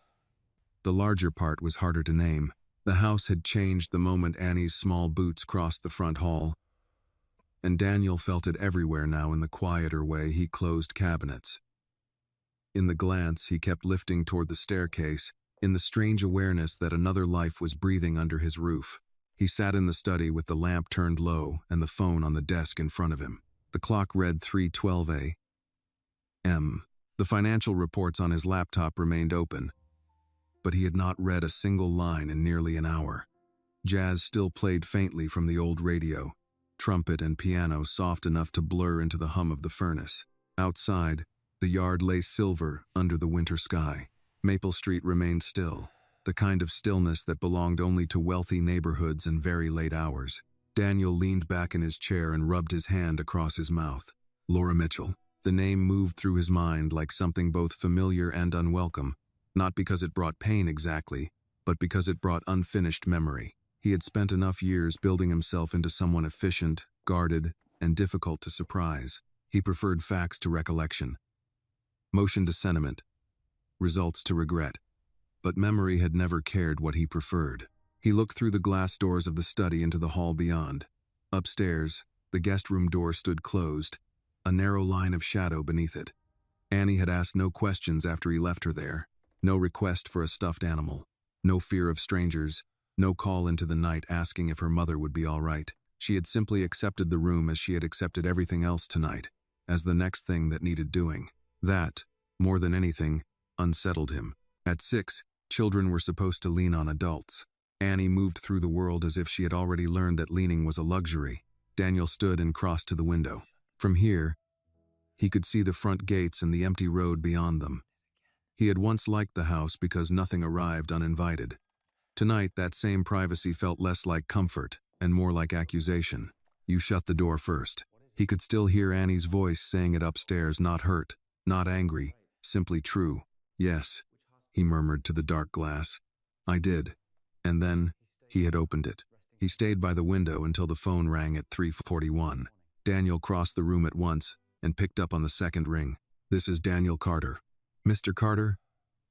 The larger part was harder to name. The house had changed the moment Annie's small boots crossed the front hall, and Daniel felt it everywhere now in the quieter way he closed cabinets. In the glance he kept lifting toward the staircase, in the strange awareness that another life was breathing under his roof. He sat in the study with the lamp turned low and the phone on the desk in front of him. The clock read 3:12 a.m. The financial reports on his laptop remained open, but he had not read a single line in nearly an hour. Jazz still played faintly from the old radio, trumpet and piano soft enough to blur into the hum of the furnace. Outside, the yard lay silver under the winter sky. Maple Street remained still, the kind of stillness that belonged only to wealthy neighborhoods and very late hours. Daniel leaned back in his chair and rubbed his hand across his mouth. Laura Mitchell. The name moved through his mind like something both familiar and unwelcome, not because it brought pain exactly, but because it brought unfinished memory. He had spent enough years building himself into someone efficient, guarded, and difficult to surprise. He preferred facts to recollection, motion to sentiment, results to regret. But memory had never cared what he preferred. He looked through the glass doors of the study into the hall beyond. Upstairs, the guest room door stood closed, a narrow line of shadow beneath it. Annie had asked no questions after he left her there. No request for a stuffed animal. No fear of strangers. No call into the night asking if her mother would be all right. She had simply accepted the room as she had accepted everything else tonight, as the next thing that needed doing. That, more than anything, unsettled him. At 6, children were supposed to lean on adults. Annie moved through the world as if she had already learned that leaning was a luxury. Daniel stood and crossed to the window. From here, he could see the front gates and the empty road beyond them. He had once liked the house because nothing arrived uninvited. Tonight, that same privacy felt less like comfort and more like accusation. "You shut the door first." He could still hear Annie's voice saying it upstairs, not hurt, not angry, simply true. "Yes," he murmured to the dark glass. "I did." And then, he had opened it. He stayed by the window until the phone rang at 3:41. Daniel crossed the room at once and picked up on the second ring. "This is Daniel Carter." "Mr. Carter?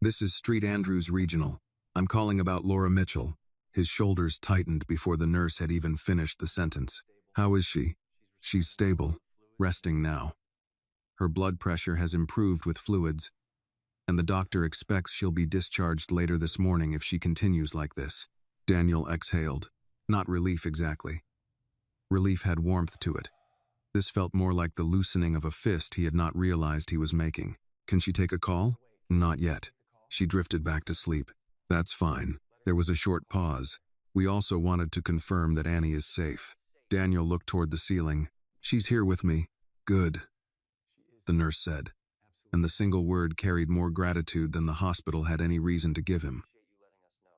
This is Street Andrews Regional. I'm calling about Laura Mitchell." His shoulders tightened before the nurse had even finished the sentence. How is she? She's stable, resting now. Her blood pressure has improved with fluids, and the doctor expects she'll be discharged later this morning if she continues like this. Daniel exhaled. Not relief exactly. Relief had warmth to it. This felt more like the loosening of a fist he had not realized he was making. Can she take a call? Not yet. She drifted back to sleep. That's fine. There was a short pause. We also wanted to confirm that Annie is safe. Daniel looked toward the ceiling. She's here with me. Good, the nurse said, and the single word carried more gratitude than the hospital had any reason to give him.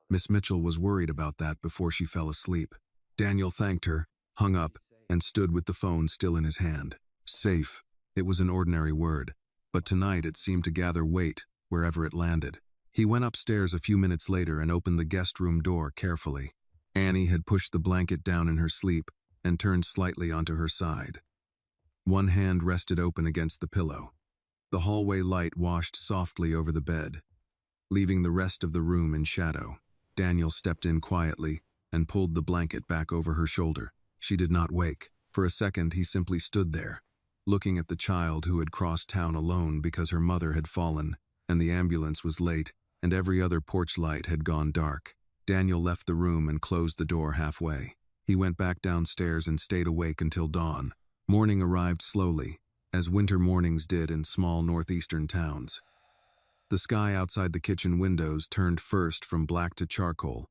Miss Mitchell was worried about that before she fell asleep. Daniel thanked her, hung up, and stood with the phone still in his hand. Safe. It was an ordinary word, but tonight it seemed to gather weight wherever it landed. He went upstairs a few minutes later and opened the guest room door carefully. Annie had pushed the blanket down in her sleep and turned slightly onto her side. One hand rested open against the pillow. The hallway light washed softly over the bed, leaving the rest of the room in shadow. Daniel stepped in quietly and pulled the blanket back over her shoulder. She did not wake. For a second, he simply stood there, looking at the child who had crossed town alone because her mother had fallen, and the ambulance was late, and every other porch light had gone dark. Daniel left the room and closed the door halfway. He went back downstairs and stayed awake until dawn. Morning arrived slowly, as winter mornings did in small northeastern towns. The sky outside the kitchen windows turned first from black to charcoal,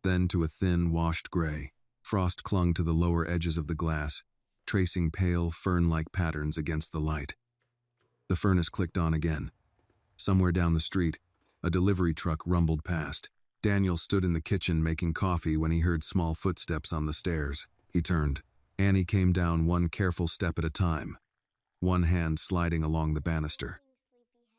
then to a thin, washed gray. Frost clung to the lower edges of the glass, tracing pale, fern-like patterns against the light. The furnace clicked on again. Somewhere down the street, a delivery truck rumbled past. Daniel stood in the kitchen making coffee when he heard small footsteps on the stairs. He turned. Annie came down one careful step at a time, one hand sliding along the banister.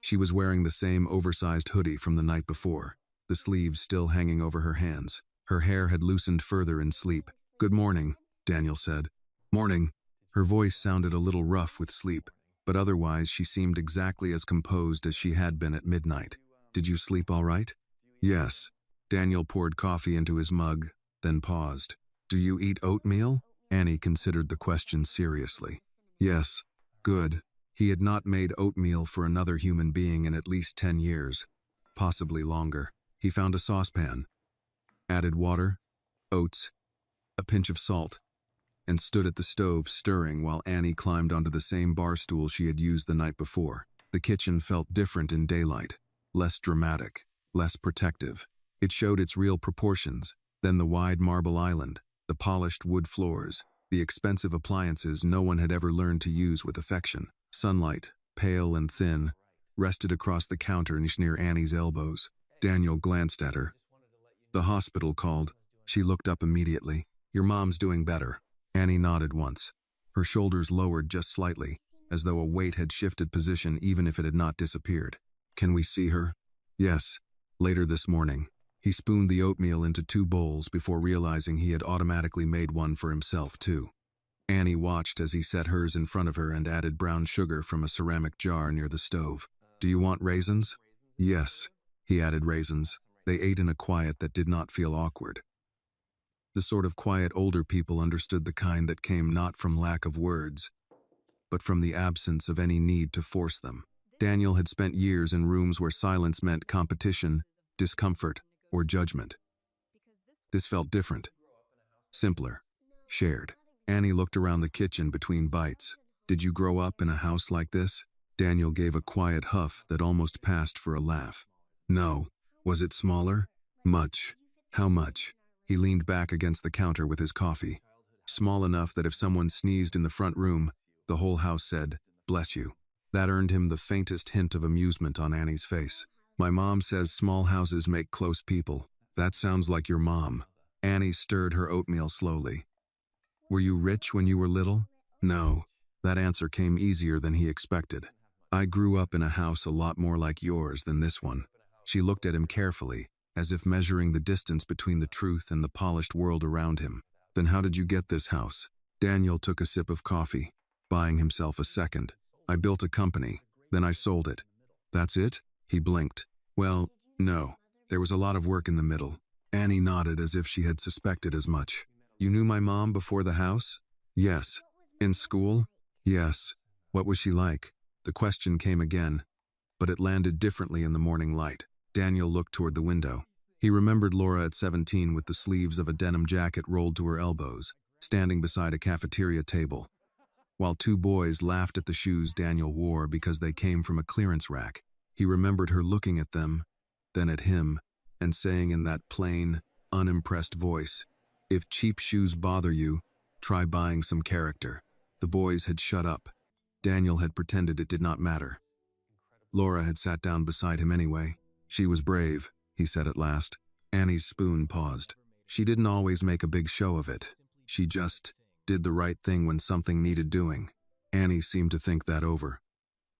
She was wearing the same oversized hoodie from the night before, the sleeves still hanging over her hands. Her hair had loosened further in sleep. Good morning, Daniel said. Morning. Her voice sounded a little rough with sleep, but otherwise she seemed exactly as composed as she had been at midnight. Did you sleep all right? Yes. Daniel poured coffee into his mug, then paused. Do you eat oatmeal? Annie considered the question seriously. Yes. Good. He had not made oatmeal for another human being in at least 10 years, possibly longer. He found a saucepan, added water, oats, a pinch of salt, and stood at the stove stirring while Annie climbed onto the same bar stool she had used the night before. The kitchen felt different in daylight, less dramatic, less protective. It showed its real proportions, then the wide marble island, the polished wood floors, the expensive appliances no one had ever learned to use with affection. Sunlight, pale and thin, rested across the counter near Annie's elbows. Daniel glanced at her. The hospital called. She looked up immediately. Your mom's doing better. Annie nodded once. Her shoulders lowered just slightly, as though a weight had shifted position even if it had not disappeared. Can we see her? Yes. Later this morning. He spooned the oatmeal into 2 bowls before realizing he had automatically made one for himself too. Annie watched as he set hers in front of her and added brown sugar from a ceramic jar near the stove. Do you want raisins? Yes. He added raisins. They ate in a quiet that did not feel awkward. The sort of quiet older people understood, the kind that came not from lack of words, but from the absence of any need to force them. Daniel had spent years in rooms where silence meant competition, discomfort, or judgment. This felt different, simpler, shared. Annie looked around the kitchen between bites. Did you grow up in a house like this? Daniel gave a quiet huff that almost passed for a laugh. No. Was it smaller? Much. How much? He leaned back against the counter with his coffee. Small enough that if someone sneezed in the front room, the whole house said, "Bless you." That earned him the faintest hint of amusement on Annie's face. My mom says small houses make close people. That sounds like your mom. Annie stirred her oatmeal slowly. Were you rich when you were little? No. That answer came easier than he expected. I grew up in a house a lot more like yours than this one. She looked at him carefully, as if measuring the distance between the truth and the polished world around him. Then how did you get this house? Daniel took a sip of coffee, buying himself a second. I built a company, then I sold it. That's it? He blinked. Well, no. There was a lot of work in the middle. Annie nodded as if she had suspected as much. You knew my mom before the house? Yes. In school? Yes. What was she like? The question came again, but it landed differently in the morning light. Daniel looked toward the window. He remembered Laura at 17 with the sleeves of a denim jacket rolled to her elbows, standing beside a cafeteria table, while two boys laughed at the shoes Daniel wore because they came from a clearance rack. He remembered her looking at them, then at him, and saying in that plain, unimpressed voice, "If cheap shoes bother you, try buying some character." The boys had shut up. Daniel had pretended it did not matter. Laura had sat down beside him anyway. She was brave, he said at last. Annie's spoon paused. She didn't always make a big show of it. She just did the right thing when something needed doing. Annie seemed to think that over.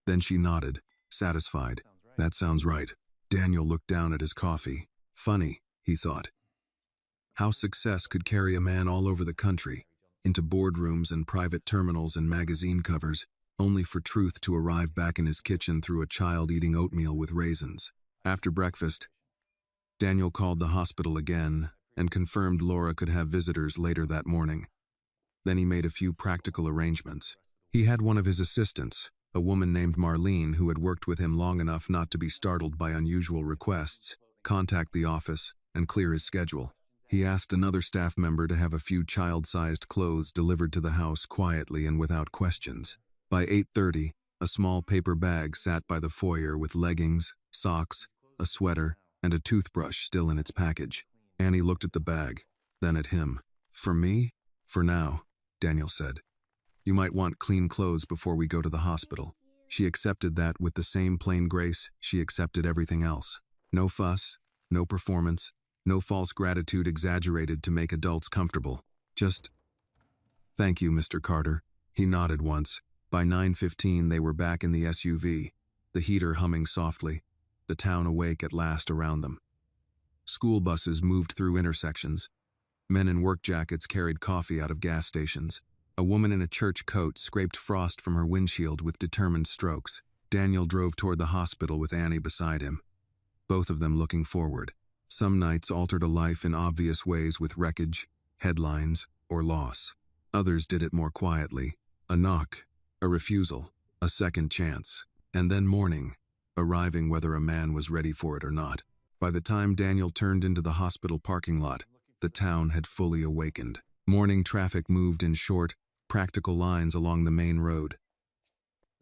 Then she nodded, satisfied. That sounds right. Daniel looked down at his coffee. Funny, he thought. How success could carry a man all over the country, into boardrooms and private terminals and magazine covers, only for truth to arrive back in his kitchen through a child eating oatmeal with raisins. After breakfast, Daniel called the hospital again and confirmed Laura could have visitors later that morning. Then he made a few practical arrangements. He had one of his assistants, a woman named Marlene who had worked with him long enough not to be startled by unusual requests, contact the office and clear his schedule. He asked another staff member to have a few child-sized clothes delivered to the house quietly and without questions. By 8:30, a small paper bag sat by the foyer with leggings, socks, a sweater, and a toothbrush still in its package. Annie looked at the bag, then at him. For me? For now, Daniel said. You might want clean clothes before we go to the hospital. She accepted that with the same plain grace she accepted everything else. No fuss, no performance, no false gratitude exaggerated to make adults comfortable. Just, thank you, Mr. Carter. He nodded once. By 9:15 they were back in the SUV, the heater humming softly, the town awake at last around them. School buses moved through intersections. Men in work jackets carried coffee out of gas stations. A woman in a church coat scraped frost from her windshield with determined strokes. Daniel drove toward the hospital with Annie beside him, both of them looking forward. Some nights altered a life in obvious ways with wreckage, headlines, or loss. Others did it more quietly. A knock, a refusal, a second chance, and then morning, arriving whether a man was ready for it or not. By the time Daniel turned into the hospital parking lot, the town had fully awakened. Morning traffic moved in short, practical lines along the main road.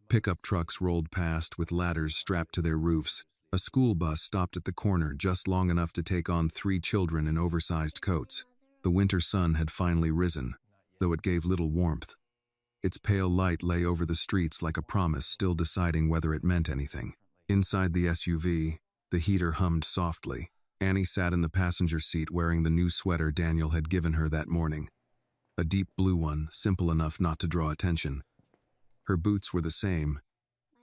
Pickup trucks rolled past with ladders strapped to their roofs. A school bus stopped at the corner just long enough to take on 3 children in oversized coats. The winter sun had finally risen, though it gave little warmth. Its pale light lay over the streets like a promise, still deciding whether it meant anything. Inside the SUV, the heater hummed softly. Annie sat in the passenger seat wearing the new sweater Daniel had given her that morning. A deep blue one, simple enough not to draw attention. Her boots were the same,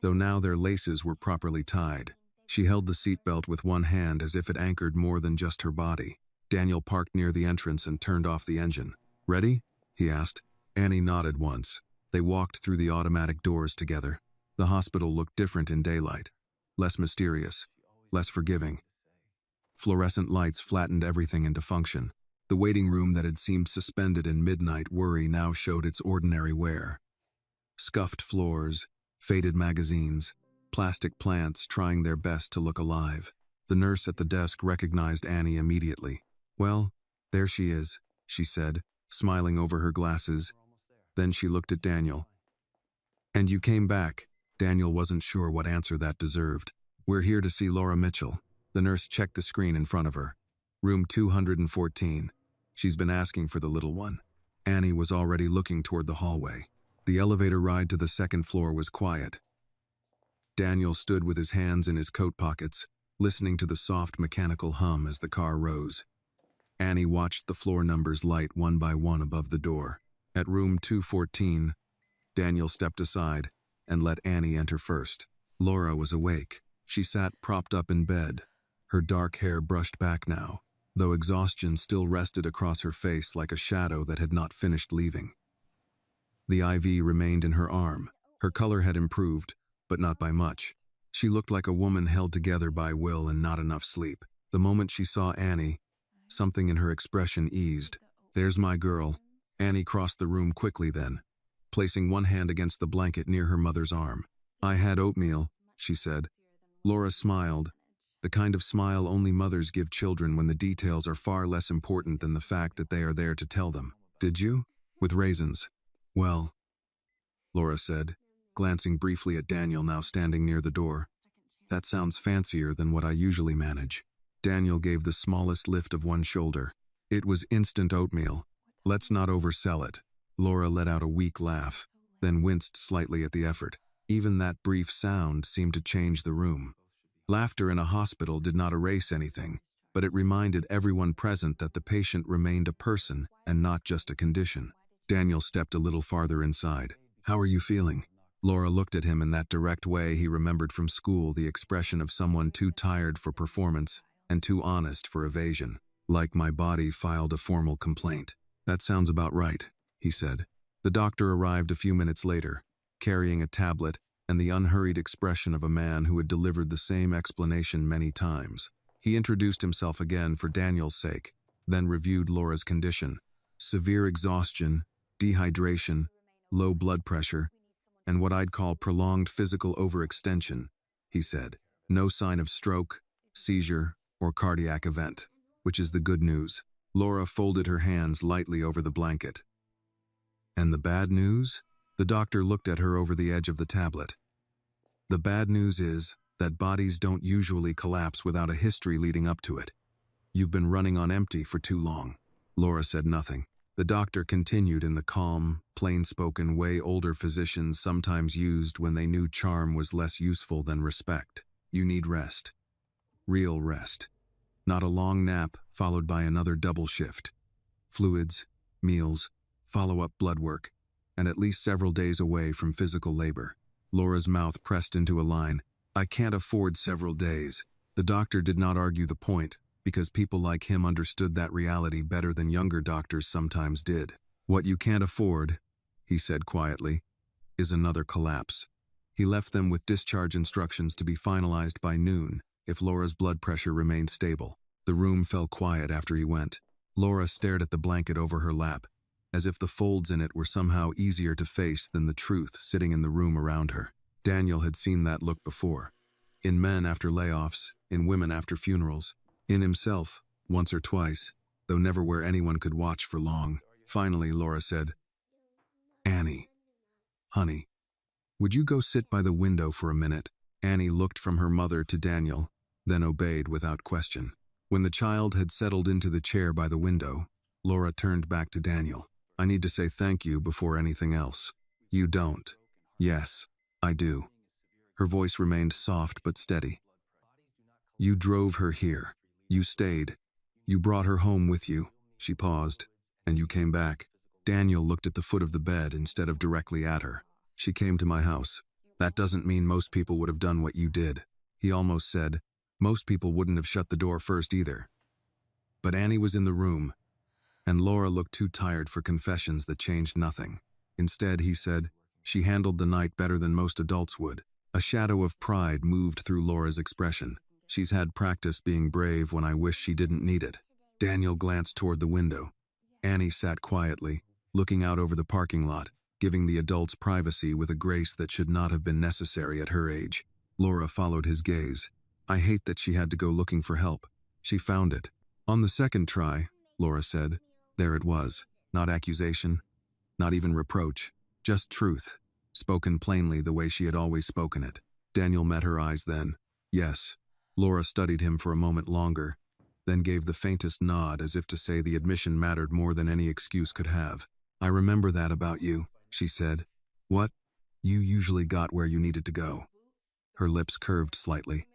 though now their laces were properly tied. She held the seatbelt with one hand as if it anchored more than just her body. Daniel parked near the entrance and turned off the engine. Ready? He asked. Annie nodded once. They walked through the automatic doors together. The hospital looked different in daylight. Less mysterious, less forgiving. Fluorescent lights flattened everything into function. The waiting room that had seemed suspended in midnight worry now showed its ordinary wear. Scuffed floors, faded magazines, plastic plants trying their best to look alive. The nurse at the desk recognized Annie immediately. Well, there she is, she said, smiling over her glasses. Then she looked at Daniel. And you came back. Daniel wasn't sure what answer that deserved. We're here to see Laura Mitchell. The nurse checked the screen in front of her. Room 214. She's been asking for the little one. Annie was already looking toward the hallway. The elevator ride to the second floor was quiet. Daniel stood with his hands in his coat pockets, listening to the soft mechanical hum as the car rose. Annie watched the floor numbers light one by one above the door. At room 214, Daniel stepped aside and let Annie enter first. Laura was awake. She sat propped up in bed, her dark hair brushed back now, though exhaustion still rested across her face like a shadow that had not finished leaving. The IV remained in her arm. Her color had improved, but not by much. She looked like a woman held together by will and not enough sleep. The moment she saw Annie, Something in her expression eased. "There's my girl." Annie crossed the room quickly then, placing one hand against the blanket near her mother's arm. "I had oatmeal," she said. Laura smiled, the kind of smile only mothers give children when the details are far less important than the fact that they are there to tell them. "Did you? With raisins?" "Well," Laura said, glancing briefly at Daniel now standing near the door. "That sounds fancier than what I usually manage." Daniel gave the smallest lift of one shoulder. "It was instant oatmeal. Let's not oversell it." Laura let out a weak laugh, then winced slightly at the effort. Even that brief sound seemed to change the room. Laughter in a hospital did not erase anything, but it reminded everyone present that the patient remained a person and not just a condition. Daniel stepped a little farther inside. "How are you feeling?" Laura looked at him in that direct way he remembered from school, the expression of someone too tired for performance and too honest for evasion. "Like my body filed a formal complaint." "That sounds about right," he said. The doctor arrived a few minutes later, carrying a tablet and the unhurried expression of a man who had delivered the same explanation many times. He introduced himself again for Daniel's sake, then reviewed Laura's condition. Severe exhaustion, dehydration, low blood pressure, and what I'd call prolonged physical overextension, he said. No sign of stroke, seizure, or cardiac event, which is the good news. Laura folded her hands lightly over the blanket. "And the bad news?" The doctor looked at her over the edge of the tablet. "The bad news is that bodies don't usually collapse without a history leading up to it. You've been running on empty for too long." Laura said nothing. The doctor continued in the calm, plain-spoken way older physicians sometimes used when they knew charm was less useful than respect. "You need rest. Real rest. Not a long nap followed by another double shift. Fluids, meals, follow-up blood work, and at least several days away from physical labor." Laura's mouth pressed into a line. "I can't afford several days." The doctor did not argue the point, because people like him understood that reality better than younger doctors sometimes did. "What you can't afford," he said quietly, "is another collapse." He left them with discharge instructions to be finalized by noon if Laura's blood pressure remained stable. The room fell quiet after he went. Laura stared at the blanket over her lap, as if the folds in it were somehow easier to face than the truth sitting in the room around her. Daniel had seen that look before. In men after layoffs, in women after funerals, in himself, once or twice, though never where anyone could watch for long. Finally, Laura said, "Annie, honey, would you go sit by the window for a minute?" Annie looked from her mother to Daniel, then obeyed without question. When the child had settled into the chair by the window, Laura turned back to Daniel. "I need to say thank you before anything else." "You don't." "Yes, I do." Her voice remained soft but steady. "You drove her here. You stayed. You brought her home with you." She paused. "And you came back." Daniel looked at the foot of the bed instead of directly at her. "She came to my house. That doesn't mean most people would have done what you did." He almost said, "Most people wouldn't have shut the door first either." But Annie was in the room, and Laura looked too tired for confessions that changed nothing. Instead, he said, "She handled the night better than most adults would." A shadow of pride moved through Laura's expression. "She's had practice being brave when I wish she didn't need it." Daniel glanced toward the window. Annie sat quietly, looking out over the parking lot, giving the adults privacy with a grace that should not have been necessary at her age. Laura followed his gaze. "I hate that she had to go looking for help. She found it." "On the second try," Laura said. There it was. Not accusation, not even reproach, just truth, spoken plainly the way she had always spoken it. Daniel met her eyes then. "Yes." Laura studied him for a moment longer, then gave the faintest nod as if to say the admission mattered more than any excuse could have. "I remember that about you," she said. "What? You usually got where you needed to go." Her lips curved slightly.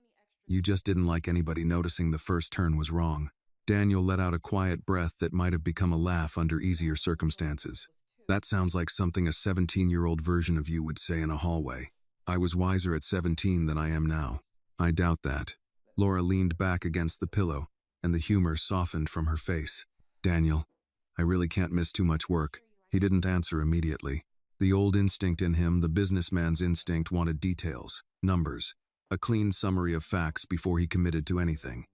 "You just didn't like anybody noticing the first turn was wrong." Daniel let out a quiet breath that might have become a laugh under easier circumstances. "That sounds like something a 17-year-old version of you would say in a hallway. I was wiser at 17 than I am now." "I doubt that." Laura leaned back against the pillow, and the humor softened from her face. "Daniel, I really can't miss too much work." He didn't answer immediately. The old instinct in him, the businessman's instinct, wanted details, numbers, a clean summary of facts before he committed to anything.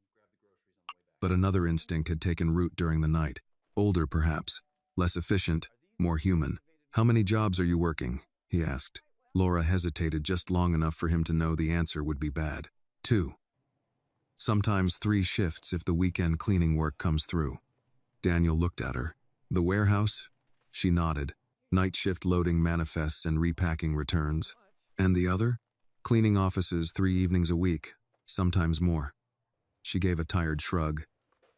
But another instinct had taken root during the night. Older, perhaps. Less efficient, more human. "How many jobs are you working?" he asked. Laura hesitated just long enough for him to know the answer would be bad. 2. Sometimes 3 shifts if the weekend cleaning work comes through. Daniel looked at her. "The warehouse?" She nodded. "Night shift loading manifests and repacking returns." "And the other?" "Cleaning offices 3 evenings a week, sometimes more." She gave a tired shrug.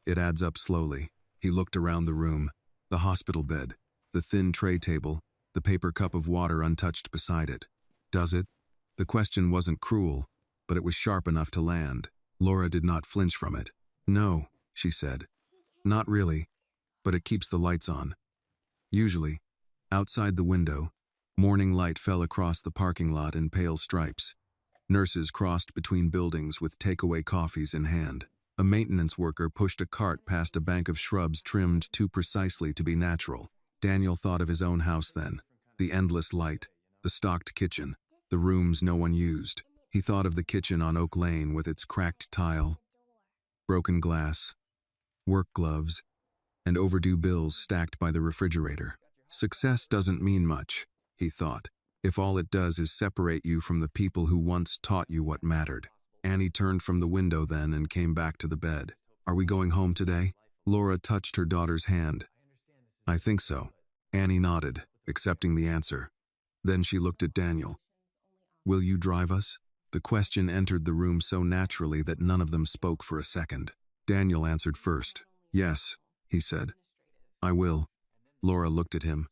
"It adds up slowly." He looked around the room. The hospital bed, the thin tray table, the paper cup of water untouched beside it. "Does it?" The question wasn't cruel, but it was sharp enough to land. Laura did not flinch from it. "No," she said. "Not really, but it keeps the lights on." Usually. Outside the window, morning light fell across the parking lot in pale stripes. Nurses crossed between buildings with takeaway coffees in hand. A maintenance worker pushed a cart past a bank of shrubs trimmed too precisely to be natural. Daniel thought of his own house then. The endless light, the stocked kitchen, the rooms no one used. He thought of the kitchen on Oak Lane with its cracked tile, broken glass, work gloves, and overdue bills stacked by the refrigerator. Success doesn't mean much, he thought, if all it does is separate you from the people who once taught you what mattered. Annie turned from the window then and came back to the bed. "Are we going home today?" Laura touched her daughter's hand. "I think so." Annie nodded, accepting the answer. Then she looked at Daniel. "Will you drive us?" The question entered the room so naturally that none of them spoke for a second. Daniel answered first. "Yes," he said. "I will." Laura looked at him.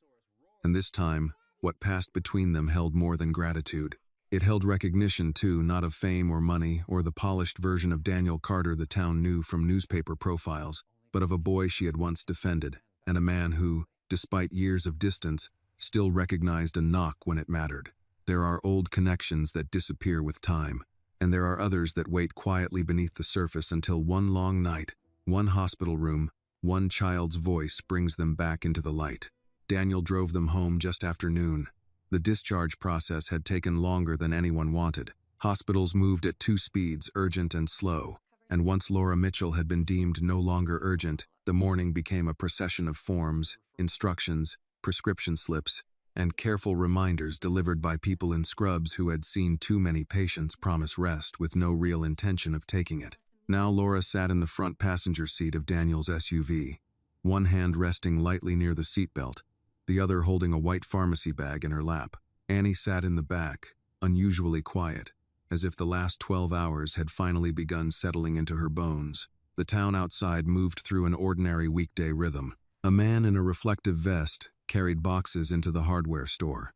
And this time, what passed between them held more than gratitude. It held recognition, too, not of fame or money or the polished version of Daniel Carter the town knew from newspaper profiles, but of a boy she had once defended, and a man who, despite years of distance, still recognized a knock when it mattered. There are old connections that disappear with time, and there are others that wait quietly beneath the surface until one long night, one hospital room, one child's voice brings them back into the light. Daniel drove them home just after noon. The discharge process had taken longer than anyone wanted. Hospitals moved at 2 speeds, urgent and slow, and once Laura Mitchell had been deemed no longer urgent, the morning became a procession of forms, instructions, prescription slips, and careful reminders delivered by people in scrubs who had seen too many patients promise rest with no real intention of taking it. Now Laura sat in the front passenger seat of Daniel's SUV, one hand resting lightly near the seatbelt, the other holding a white pharmacy bag in her lap. Annie sat in the back, unusually quiet, as if the last 12 hours had finally begun settling into her bones. The town outside moved through an ordinary weekday rhythm. A man in a reflective vest carried boxes into the hardware store.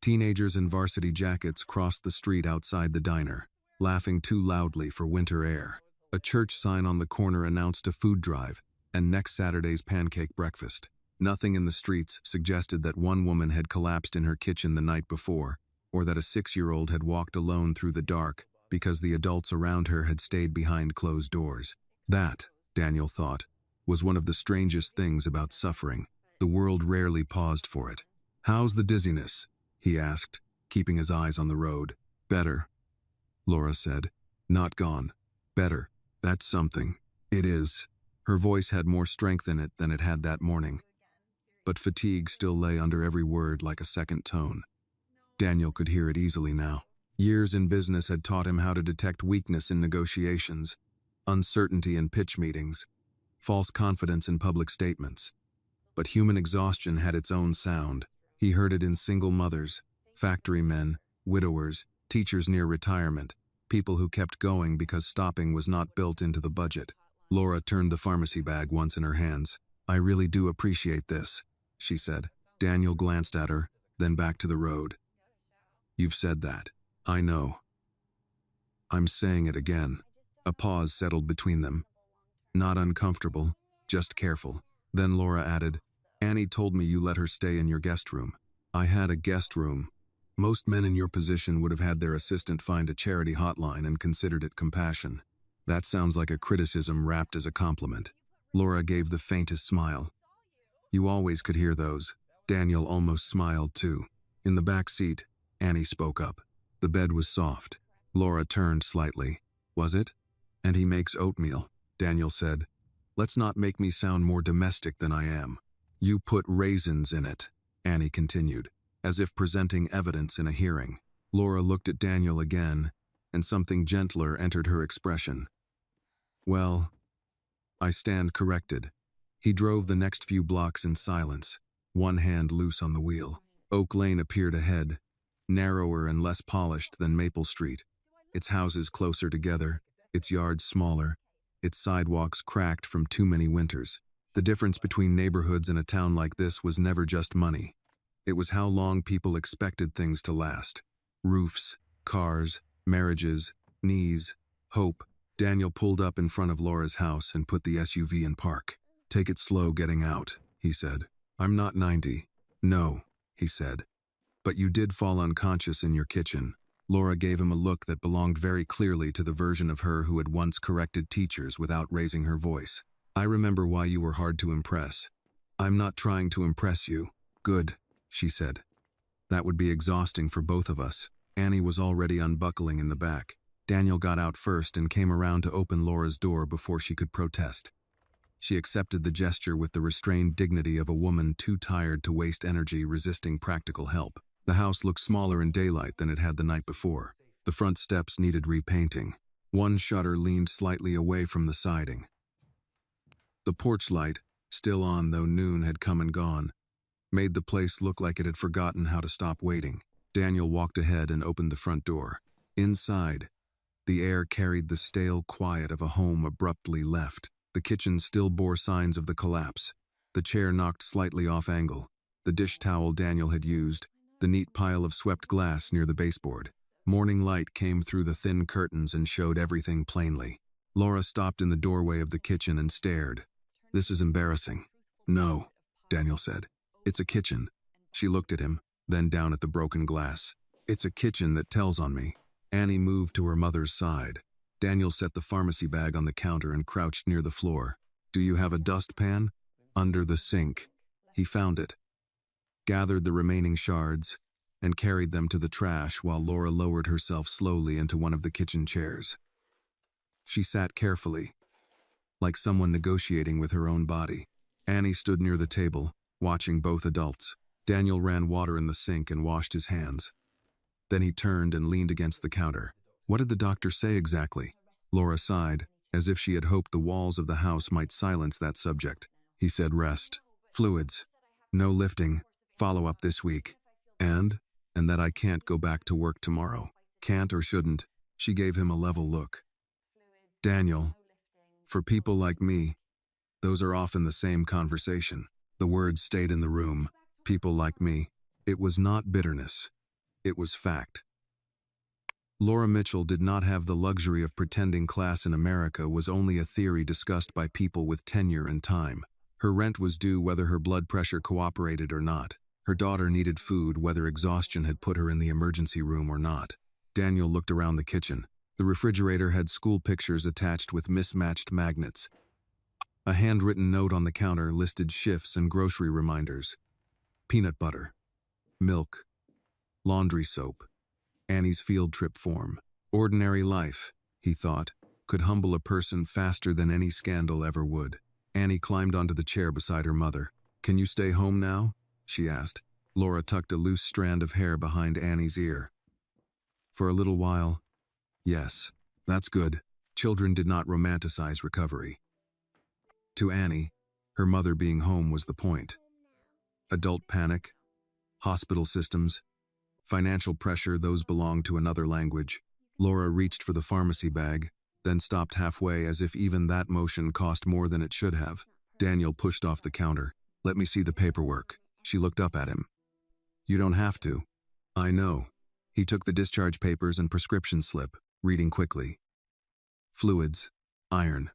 Teenagers in varsity jackets crossed the street outside the diner, laughing too loudly for winter air. A church sign on the corner announced a food drive and next Saturday's pancake breakfast. Nothing in the streets suggested that one woman had collapsed in her kitchen the night before, or that a 6-year-old had walked alone through the dark because the adults around her had stayed behind closed doors. That, Daniel thought, was one of the strangest things about suffering. The world rarely paused for it. "How's the dizziness?" he asked, keeping his eyes on the road. "Better," Laura said. "Not gone. Better. That's something." "It is." Her voice had more strength in it than it had that morning. But fatigue still lay under every word like a second tone. Daniel could hear it easily now. Years in business had taught him how to detect weakness in negotiations, uncertainty in pitch meetings, false confidence in public statements. But human exhaustion had its own sound. He heard it in single mothers, factory men, widowers, teachers near retirement, people who kept going because stopping was not built into the budget. Laura turned the pharmacy bag once in her hands. "I really do appreciate this," she said. Daniel glanced at her, then back to the road. "You've said that. I know. I'm saying it again." A pause settled between them. Not uncomfortable, just careful. Then Laura added, "Annie told me you let her stay in your guest room." "I had a guest room. Most men in your position would have had their assistant find a charity hotline and considered it compassion." "That sounds like a criticism wrapped as a compliment." Laura gave the faintest smile. "You always could hear those." Daniel almost smiled too. In the back seat, Annie spoke up. The bed was soft. Laura turned slightly. "Was it? And he makes oatmeal." Daniel said. Let's not make me sound more domestic than I am. You put raisins in it, Annie continued, as if presenting evidence in a hearing. Laura looked at Daniel again, and something gentler entered her expression. Well, I stand corrected. He drove the next few blocks in silence, one hand loose on the wheel. Oak Lane appeared ahead, narrower and less polished than Maple Street, its houses closer together, its yards smaller, its sidewalks cracked from too many winters. The difference between neighborhoods in a town like this was never just money. It was how long people expected things to last. Roofs, cars, marriages, knees, hope. Daniel pulled up in front of Laura's house and put the SUV in park. Take it slow getting out, he said. I'm not 90. No, he said. But you did fall unconscious in your kitchen. Laura gave him a look that belonged very clearly to the version of her who had once corrected teachers without raising her voice. I remember why you were hard to impress. I'm not trying to impress you. Good, she said. That would be exhausting for both of us. Annie was already unbuckling in the back. Daniel got out first and came around to open Laura's door before she could protest. She accepted the gesture with the restrained dignity of a woman too tired to waste energy resisting practical help. The house looked smaller in daylight than it had the night before. The front steps needed repainting. One shutter leaned slightly away from the siding. The porch light, still on though noon had come and gone, made the place look like it had forgotten how to stop waiting. Daniel walked ahead and opened the front door. Inside, the air carried the stale quiet of a home abruptly left. The kitchen still bore signs of the collapse. The chair knocked slightly off angle. The dish towel Daniel had used, the neat pile of swept glass near the baseboard. Morning light came through the thin curtains and showed everything plainly. Laura stopped in the doorway of the kitchen and stared. This is embarrassing. No, Daniel said. It's a kitchen. She looked at him, then down at the broken glass. It's a kitchen that tells on me. Annie moved to her mother's side. Daniel set the pharmacy bag on the counter and crouched near the floor. Do you have a dustpan? Under the sink. He found it, gathered the remaining shards, and carried them to the trash while Laura lowered herself slowly into one of the kitchen chairs. She sat carefully, like someone negotiating with her own body. Annie stood near the table, watching both adults. Daniel ran water in the sink and washed his hands. Then he turned and leaned against the counter. What did the doctor say exactly? Laura sighed, as if she had hoped the walls of the house might silence that subject. He said rest, fluids, no lifting, follow-up this week, and that I can't go back to work tomorrow. Can't or shouldn't? She gave him a level look. Daniel, for people like me, those are often the same conversation. The words stayed in the room. People like me. It was not bitterness. It was fact. Laura Mitchell did not have the luxury of pretending class in America was only a theory discussed by people with tenure and time. Her rent was due whether her blood pressure cooperated or not. Her daughter needed food whether exhaustion had put her in the emergency room or not. Daniel looked around the kitchen. The refrigerator had school pictures attached with mismatched magnets. A handwritten note on the counter listed shifts and grocery reminders. Peanut butter, milk, laundry soap, Annie's field trip form. Ordinary life, he thought, could humble a person faster than any scandal ever would. Annie climbed onto the chair beside her mother. Can you stay home now? She asked. Laura tucked a loose strand of hair behind Annie's ear. For a little while. Yes, that's good. Children did not romanticize recovery. To Annie, her mother being home was the point. Adult panic, hospital systems, financial pressure, those belonged to another language. Laura reached for the pharmacy bag, then stopped halfway as if even that motion cost more than it should have. Daniel pushed off the counter. Let me see the paperwork. She looked up at him. You don't have to. I know. He took the discharge papers and prescription slip, reading quickly. Fluids, iron,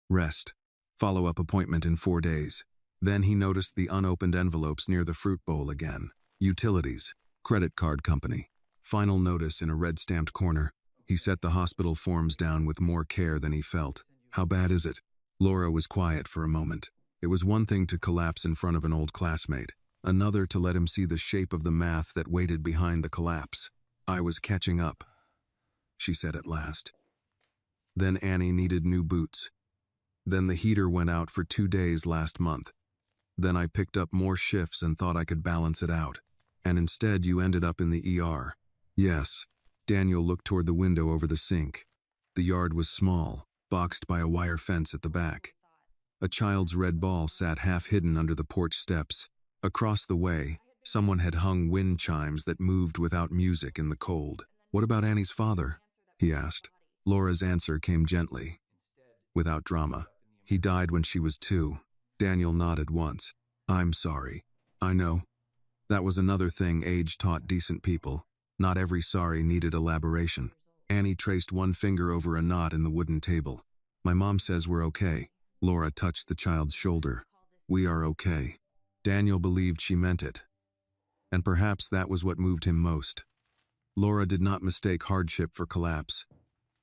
rest, follow-up appointment in 4 days. Then he noticed the unopened envelopes near the fruit bowl again. Utilities, credit card company. Final notice in a red-stamped corner. He set the hospital forms down with more care than he felt. How bad is it? Laura was quiet for a moment. It was one thing to collapse in front of an old classmate, another to let him see the shape of the math that waited behind the collapse. I was catching up, she said at last. Then Annie needed new boots. Then the heater went out for 2 days last month. Then I picked up more shifts and thought I could balance it out. And instead you ended up in the ER. Yes. Daniel looked toward the window over the sink. The yard was small, boxed by a wire fence at the back. A child's red ball sat half hidden under the porch steps. Across the way, someone had hung wind chimes that moved without music in the cold. What about Annie's father? He asked. Laura's answer came gently, without drama. He died when she was 2. Daniel nodded once. I'm sorry. I know. That was another thing age taught decent people. Not every sorry needed elaboration. Annie traced one finger over a knot in the wooden table. My mom says we're okay. Laura touched the child's shoulder. We are okay. Daniel believed she meant it. And perhaps that was what moved him most. Laura did not mistake hardship for collapse.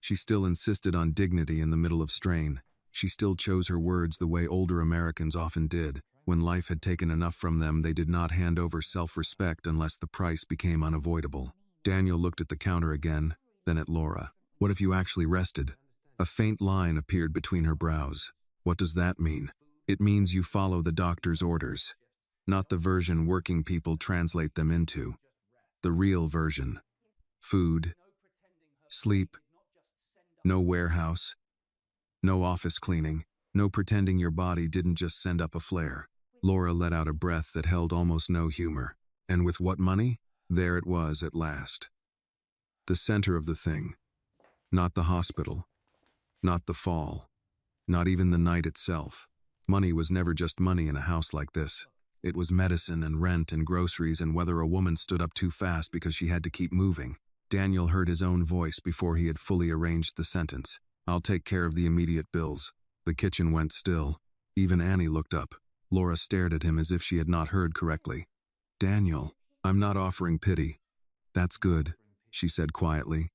She still insisted on dignity in the middle of strain. She still chose her words the way older Americans often did. When life had taken enough from them, they did not hand over self-respect unless the price became unavoidable. Daniel looked at the counter again, then at Laura. What if you actually rested? A faint line appeared between her brows. What does that mean? It means you follow the doctor's orders. Not the version working people translate them into. The real version. Food. Sleep. No warehouse. No office cleaning. No pretending your body didn't just send up a flare. Laura let out a breath that held almost no humor. And with what money? There it was at last. The center of the thing. Not the hospital. Not the fall. Not even the night itself. Money was never just money in a house like this. It was medicine and rent and groceries and whether a woman stood up too fast because she had to keep moving. Daniel heard his own voice before he had fully arranged the sentence. I'll take care of the immediate bills. The kitchen went still. Even Annie looked up. Laura stared at him as if she had not heard correctly. Daniel, I'm not offering pity. That's good, she said quietly.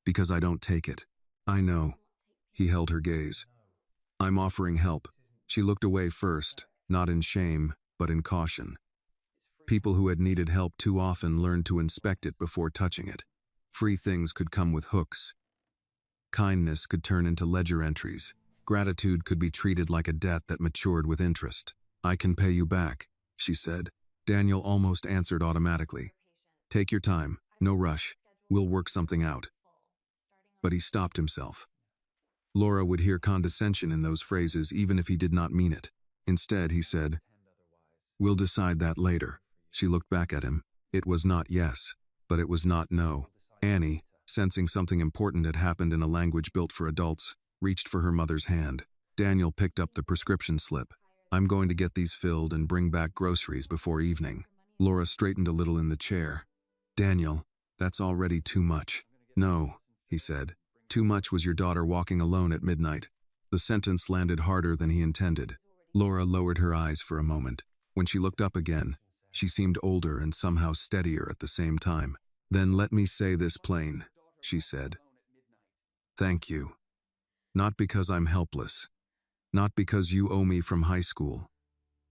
Because I don't take it. I know. He held her gaze. I'm offering help. She looked away first, not in shame, but in caution. People who had needed help too often learned to inspect it before touching it. Free things could come with hooks. Kindness could turn into ledger entries. Gratitude could be treated like a debt that matured with interest. I can pay you back, she said. Daniel almost answered automatically. Take your time, no rush. We'll work something out. But he stopped himself. Laura would hear condescension in those phrases even if he did not mean it. Instead, he said, We'll decide that later. She looked back at him. It was not yes, but it was not no. Annie, sensing something important had happened in a language built for adults, reached for her mother's hand. Daniel picked up the prescription slip. I'm going to get these filled and bring back groceries before evening. Laura straightened a little in the chair. Daniel, that's already too much. No, he said. Too much was your daughter walking alone at midnight. The sentence landed harder than he intended. Laura lowered her eyes for a moment. When she looked up again, she seemed older and somehow steadier at the same time. Then let me say this plain, she said. Thank you. Not because I'm helpless. Not because you owe me from high school.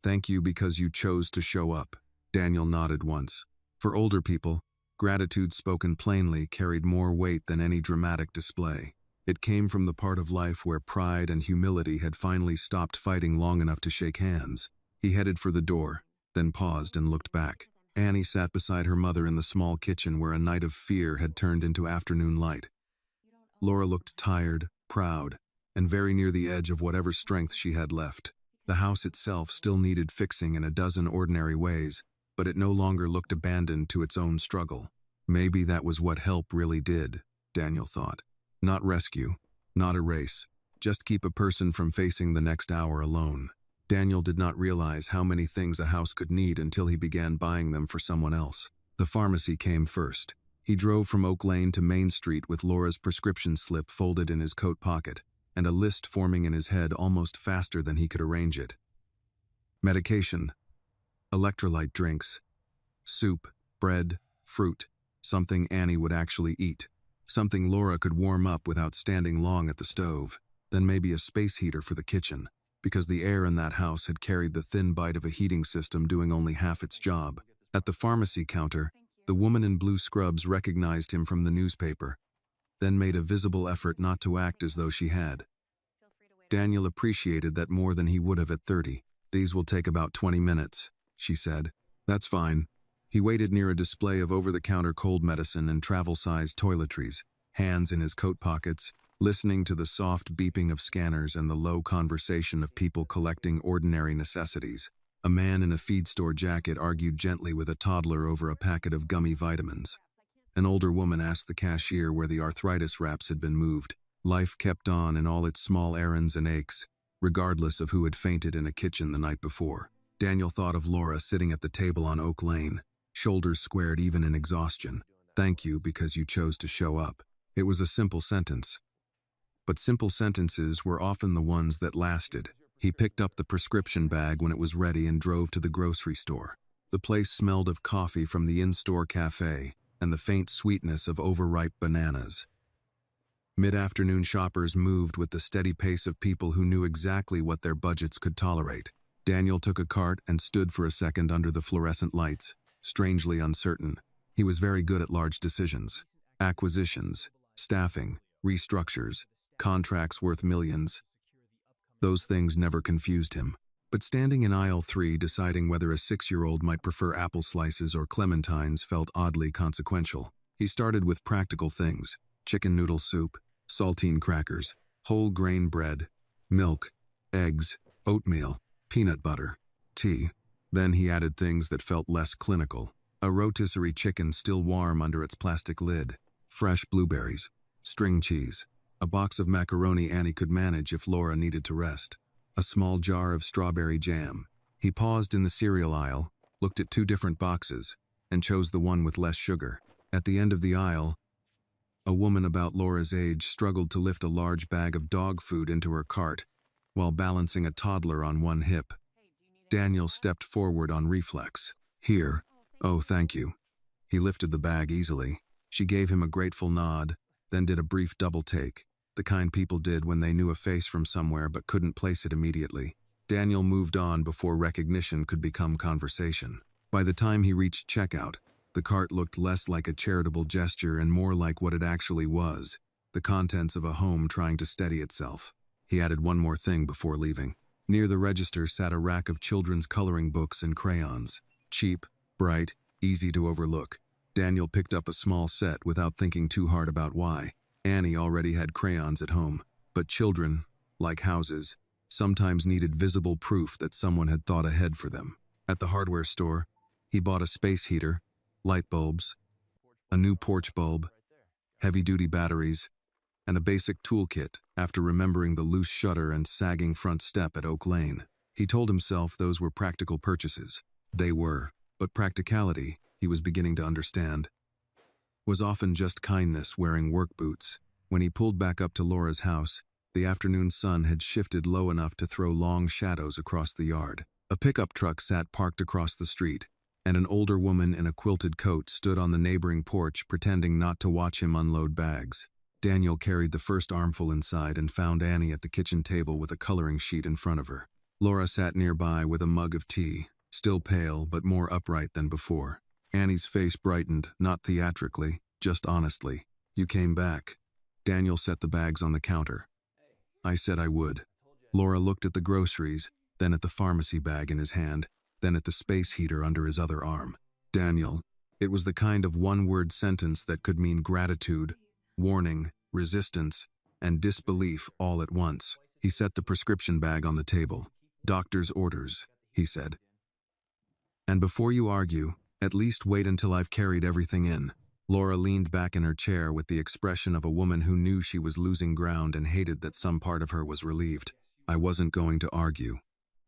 Thank you because you chose to show up. Daniel nodded once. For older people, gratitude spoken plainly carried more weight than any dramatic display. It came from the part of life where pride and humility had finally stopped fighting long enough to shake hands. He headed for the door, then paused and looked back. Annie sat beside her mother in the small kitchen where a night of fear had turned into afternoon light. Laura looked tired, proud, and very near the edge of whatever strength she had left. The house itself still needed fixing in a dozen ordinary ways, but it no longer looked abandoned to its own struggle. Maybe that was what help really did, Daniel thought. Not rescue, not erase, just keep a person from facing the next hour alone. Daniel did not realize how many things a house could need until he began buying them for someone else. The pharmacy came first. He drove from Oak Lane to Main Street with Laura's prescription slip folded in his coat pocket, and a list forming in his head almost faster than he could arrange it. Medication, electrolyte drinks, soup, bread, fruit, something Annie would actually eat, something Laura could warm up without standing long at the stove, then maybe a space heater for the kitchen, because the air in that house had carried the thin bite of a heating system doing only half its job. At the pharmacy counter, the woman in blue scrubs recognized him from the newspaper, then made a visible effort not to act as though she had. Daniel appreciated that more than he would have at 30. "These will take about 20 minutes, she said. "That's fine." He waited near a display of over-the-counter cold medicine and travel-sized toiletries, hands in his coat pockets, listening to the soft beeping of scanners and the low conversation of people collecting ordinary necessities. A man in a feed store jacket argued gently with a toddler over a packet of gummy vitamins. An older woman asked the cashier where the arthritis wraps had been moved. Life kept on in all its small errands and aches, regardless of who had fainted in a kitchen the night before. Daniel thought of Laura sitting at the table on Oak Lane, shoulders squared even in exhaustion. "Thank you because you chose to show up." It was a simple sentence. But simple sentences were often the ones that lasted. He picked up the prescription bag when it was ready and drove to the grocery store. The place smelled of coffee from the in-store cafe and the faint sweetness of overripe bananas. Mid-afternoon shoppers moved with the steady pace of people who knew exactly what their budgets could tolerate. Daniel took a cart and stood for a second under the fluorescent lights, strangely uncertain. He was very good at large decisions. Acquisitions, staffing, restructures, contracts worth millions. Those things never confused him. But standing in aisle 3 deciding whether a 6-year-old might prefer apple slices or clementines felt oddly consequential. He started with practical things: chicken noodle soup, saltine crackers, whole grain bread, milk, eggs, oatmeal, peanut butter, tea. Then he added things that felt less clinical. A rotisserie chicken still warm under its plastic lid, fresh blueberries, string cheese, a box of macaroni Annie could manage if Laura needed to rest, a small jar of strawberry jam. He paused in the cereal aisle, looked at 2 different boxes, and chose the one with less sugar. At the end of the aisle, a woman about Laura's age struggled to lift a large bag of dog food into her cart while balancing a toddler on one hip. Daniel stepped forward on reflex. "Here." "Oh, thank you." He lifted the bag easily. She gave him a grateful nod, then did a brief double take, the kind people did when they knew a face from somewhere but couldn't place it immediately. Daniel moved on before recognition could become conversation. By the time he reached checkout, the cart looked less like a charitable gesture and more like what it actually was, the contents of a home trying to steady itself. He added one more thing before leaving. Near the register sat a rack of children's coloring books and crayons. Cheap, bright, easy to overlook. Daniel picked up a small set without thinking too hard about why. Annie already had crayons at home, but children, like houses, sometimes needed visible proof that someone had thought ahead for them. At the hardware store, he bought a space heater, light bulbs, a new porch bulb, heavy-duty batteries, and a basic toolkit after remembering the loose shutter and sagging front step at Oak Lane. He told himself those were practical purchases. They were, but practicality, he was beginning to understand, was often just kindness wearing work boots. When he pulled back up to Laura's house, the afternoon sun had shifted low enough to throw long shadows across the yard. A pickup truck sat parked across the street, and an older woman in a quilted coat stood on the neighboring porch pretending not to watch him unload bags. Daniel carried the first armful inside and found Annie at the kitchen table with a coloring sheet in front of her. Laura sat nearby with a mug of tea, still pale but more upright than before. Annie's face brightened, not theatrically, just honestly. "You came back." Daniel set the bags on the counter. "I said I would." Laura looked at the groceries, then at the pharmacy bag in his hand, then at the space heater under his other arm. "Daniel." It was the kind of one-word sentence that could mean gratitude, warning, resistance, and disbelief all at once. He set the prescription bag on the table. "Doctor's orders," he said. "And before you argue, at least wait until I've carried everything in." Laura leaned back in her chair with the expression of a woman who knew she was losing ground and hated that some part of her was relieved. "I wasn't going to argue."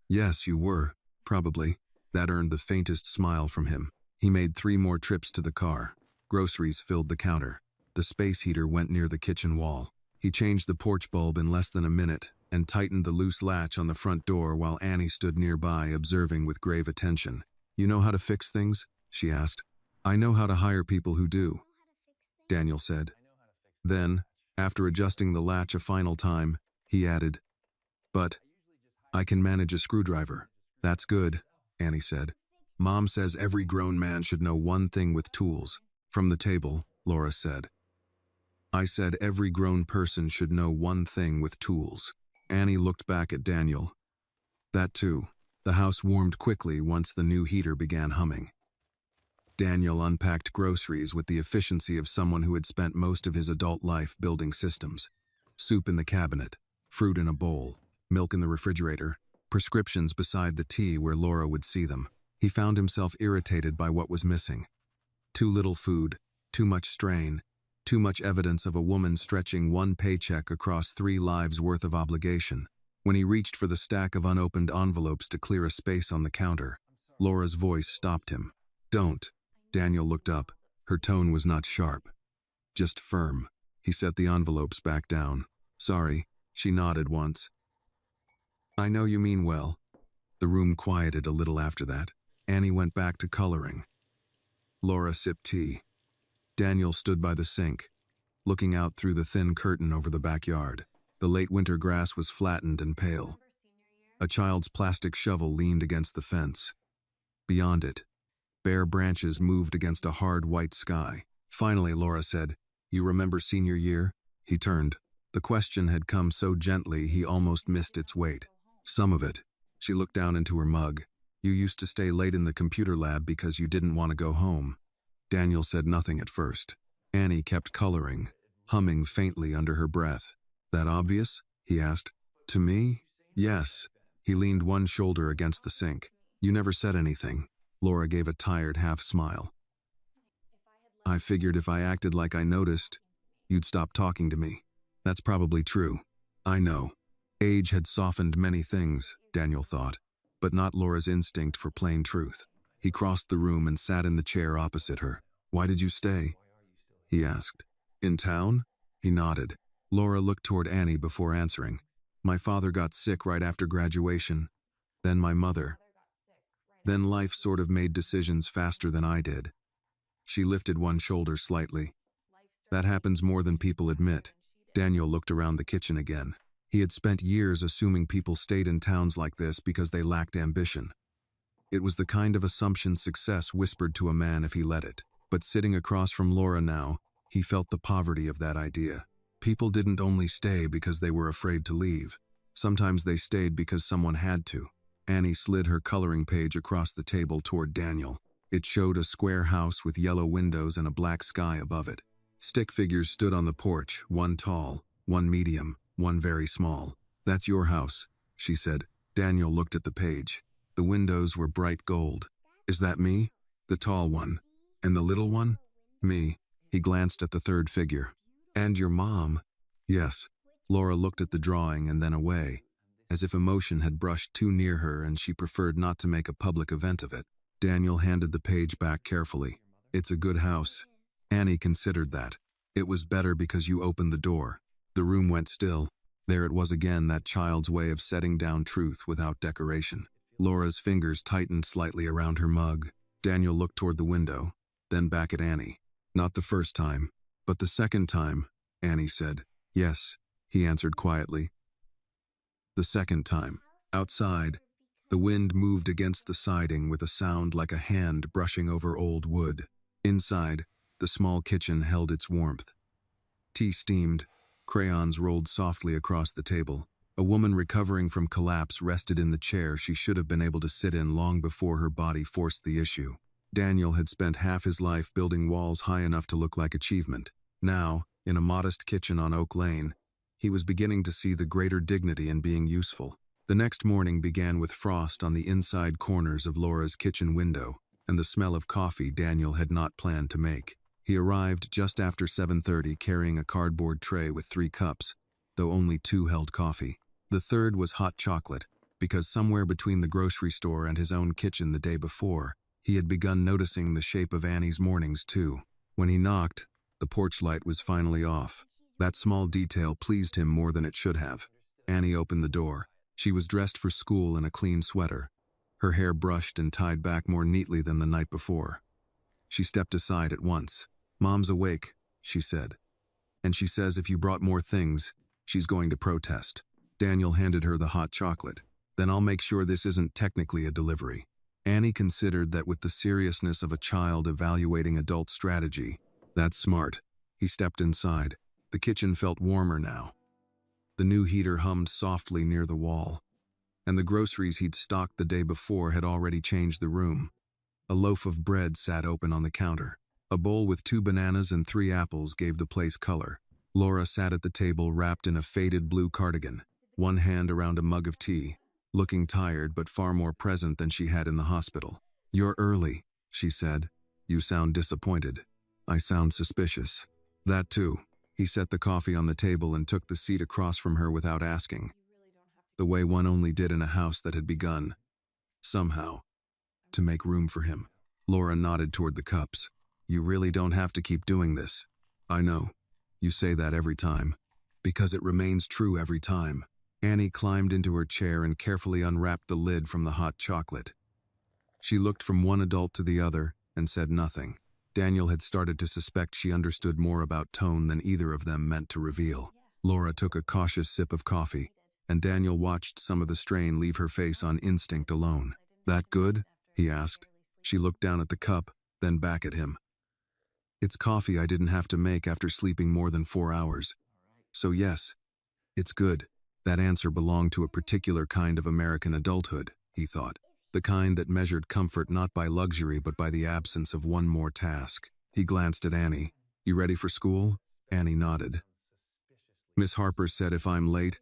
"Yes, you were, probably." That earned the faintest smile from him. He made 3 more trips to the car. Groceries filled the counter. The space heater went near the kitchen wall. He changed the porch bulb in less than a minute and tightened the loose latch on the front door while Annie stood nearby observing with grave attention. "You know how to fix things?" she asked. "I know how to hire people who do," Daniel said. Then, after adjusting the latch a final time, he added, "But I can manage a screwdriver." "That's good," Annie said. "Mom says every grown man should know one thing with tools." From the table, Laura said, "I said every grown person should know one thing with tools." Annie looked back at Daniel. That too. The house warmed quickly once the new heater began humming. Daniel unpacked groceries with the efficiency of someone who had spent most of his adult life building systems. Soup in the cabinet, fruit in a bowl, milk in the refrigerator, prescriptions beside the tea where Laura would see them. He found himself irritated by what was missing. Too little food, too much strain, too much evidence of a woman stretching one paycheck across 3 lives' worth of obligation. When he reached for the stack of unopened envelopes to clear a space on the counter, Laura's voice stopped him. "Don't." Daniel looked up. Her tone was not sharp, just firm. He set the envelopes back down. "Sorry." She nodded once. "I know you mean well." The room quieted a little after that. Annie went back to coloring. Laura sipped tea. Daniel stood by the sink, looking out through the thin curtain over the backyard. The late winter grass was flattened and pale. A child's plastic shovel leaned against the fence. Beyond it, bare branches moved against a hard white sky. Finally, Laura said, "You remember senior year?" He turned. The question had come so gently he almost missed its weight. "Some of it." She looked down into her mug. "You used to stay late in the computer lab because you didn't want to go home." Daniel said nothing at first. Annie kept coloring, humming faintly under her breath. "That obvious?" he asked. "To me? Yes." He leaned one shoulder against the sink. "You never said anything." Laura gave a tired half smile. "I figured if I acted like I noticed, you'd stop talking to me." "That's probably true." "I know." Age had softened many things, Daniel thought, but not Laura's instinct for plain truth. He crossed the room and sat in the chair opposite her. "Why did you stay?" he asked. "In town?" He nodded. Laura looked toward Annie before answering. "My father got sick right after graduation. Then my mother. Then life sort of made decisions faster than I did." She lifted one shoulder slightly. "That happens more than people admit." Daniel looked around the kitchen again. He had spent years assuming people stayed in towns like this because they lacked ambition. It was the kind of assumption success whispered to a man if he let it. But sitting across from Laura now, he felt the poverty of that idea. People didn't only stay because they were afraid to leave. Sometimes they stayed because someone had to. Annie slid her coloring page across the table toward Daniel. It showed a square house with yellow windows and a black sky above it. Stick figures stood on the porch, one tall, one medium, one very small. "That's your house," she said. Daniel looked at the page. The windows were bright gold. "Is that me?" "The tall one." "And the little one?" "Me." He glanced at the third figure. "And your mom?" "Yes." Laura looked at the drawing and then away, as if emotion had brushed too near her and she preferred not to make a public event of it. Daniel handed the page back carefully. "It's a good house." Annie considered that. "It was better because you opened the door." The room went still. There it was again, that child's way of setting down truth without decoration. Laura's fingers tightened slightly around her mug. Daniel looked toward the window, then back at Annie. "Not the first time, but the second time," Annie said. "Yes," he answered quietly. "The second time." Outside, the wind moved against the siding with a sound like a hand brushing over old wood. Inside, the small kitchen held its warmth. Tea steamed. Crayons rolled softly across the table. A woman recovering from collapse rested in the chair she should have been able to sit in long before her body forced the issue. Daniel had spent half his life building walls high enough to look like achievement. Now, in a modest kitchen on Oak Lane, he was beginning to see the greater dignity in being useful. The next morning began with frost on the inside corners of Laura's kitchen window and the smell of coffee Daniel had not planned to make. He arrived just after 7:30 carrying a cardboard tray with 3 cups, though only 2 held coffee. The third was hot chocolate, because somewhere between the grocery store and his own kitchen the day before, he had begun noticing the shape of Annie's mornings too. When he knocked, the porch light was finally off. That small detail pleased him more than it should have. Annie opened the door. She was dressed for school in a clean sweater, her hair brushed and tied back more neatly than the night before. She stepped aside at once. "Mom's awake," she said. "And she says if you brought more things, she's going to protest." Daniel handed her the hot chocolate. "Then I'll make sure this isn't technically a delivery." Annie considered that with the seriousness of a child evaluating adult strategy. "That's smart." He stepped inside. The kitchen felt warmer now. The new heater hummed softly near the wall, and the groceries he'd stocked the day before had already changed the room. A loaf of bread sat open on the counter. A bowl with 2 bananas and 3 apples gave the place color. Laura sat at the table wrapped in a faded blue cardigan, one hand around a mug of tea, looking tired but far more present than she had in the hospital. "You're early," she said. "You sound disappointed." "I sound suspicious." "That too." He set the coffee on the table and took the seat across from her without asking, the way one only did in a house that had begun, somehow, to make room for him. Laura nodded toward the cups. "You really don't have to keep doing this." "I know. You say that every time." "Because it remains true every time." Annie climbed into her chair and carefully unwrapped the lid from the hot chocolate. She looked from one adult to the other and said nothing. Daniel had started to suspect she understood more about tone than either of them meant to reveal. Laura took a cautious sip of coffee, and Daniel watched some of the strain leave her face on instinct alone. "That good?" he asked. She looked down at the cup, then back at him. "It's coffee I didn't have to make after sleeping more than 4 hours. So yes, it's good." That answer belonged to a particular kind of American adulthood, he thought. The kind that measured comfort not by luxury but by the absence of one more task. He glanced at Annie. "You ready for school?" Annie nodded. "Miss Harper said if I'm late,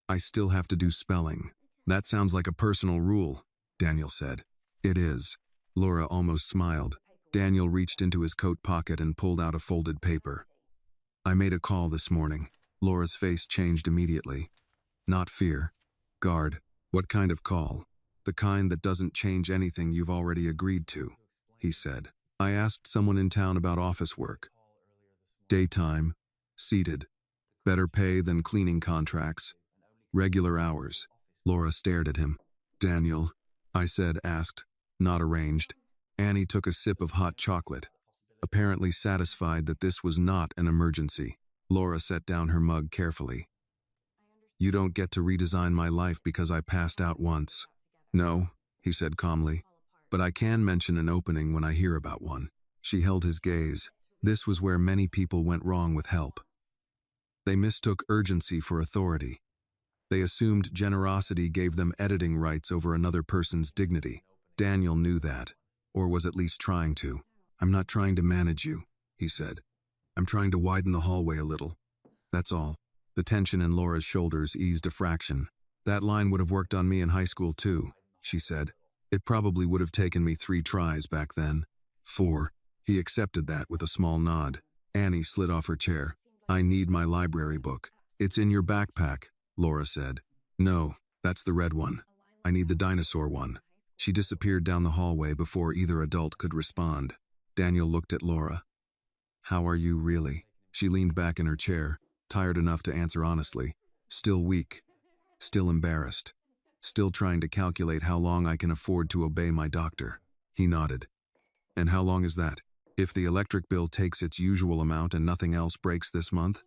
I still have to do spelling." "That sounds like a personal rule," Daniel said. "It is." Laura almost smiled. Daniel reached into his coat pocket and pulled out a folded paper. "I made a call this morning." Laura's face changed immediately. "Not fear. Guard." "What kind of call?" "The kind that doesn't change anything you've already agreed to," he said. "I asked someone in town about office work. Daytime, seated, better pay than cleaning contracts, regular hours." Laura stared at him. "Daniel," I said, asked, not arranged. Annie took a sip of hot chocolate, apparently satisfied that this was not an emergency. Laura set down her mug carefully. "You don't get to redesign my life because I passed out once." "No," he said calmly, "but I can mention an opening when I hear about one." She held his gaze. This was where many people went wrong with help. They mistook urgency for authority. They assumed generosity gave them editing rights over another person's dignity. Daniel knew that, or was at least trying to. "I'm not trying to manage you," he said. "I'm trying to widen the hallway a little. That's all." The tension in Laura's shoulders eased a fraction. "That line would have worked on me in high school too," she said. "It probably would have taken me 3 tries back then." 4. He accepted that with a small nod. Annie slid off her chair. "I need my library book." "It's in your backpack," Laura said. "No, that's the red one. I need the dinosaur one." She disappeared down the hallway before either adult could respond. Daniel looked at Laura. "How are you really?" She leaned back in her chair, tired enough to answer honestly. "Still weak. Still embarrassed. Still trying to calculate how long I can afford to obey my doctor." He nodded. "And how long is that? If the electric bill takes its usual amount and nothing else breaks this month?"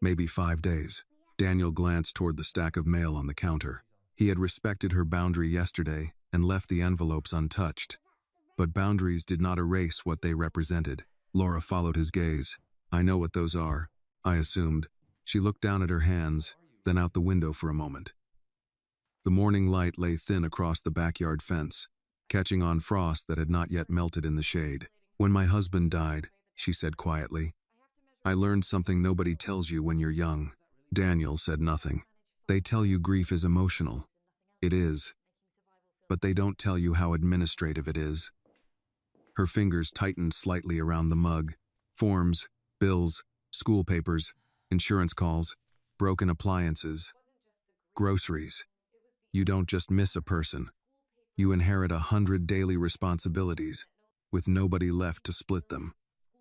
"Maybe 5 days." Daniel glanced toward the stack of mail on the counter. He had respected her boundary yesterday and left the envelopes untouched. But boundaries did not erase what they represented. Laura followed his gaze. "I know what those are," I assumed. She looked down at her hands, then out the window for a moment. The morning light lay thin across the backyard fence, catching on frost that had not yet melted in the shade. "When my husband died," she said quietly, "I learned something nobody tells you when you're young." Daniel said nothing. "They tell you grief is emotional. It is. But they don't tell you how administrative it is." Her fingers tightened slightly around the mug. "Forms, bills, school papers, insurance calls, broken appliances, groceries. You don't just miss a person. You inherit 100 daily responsibilities, with nobody left to split them."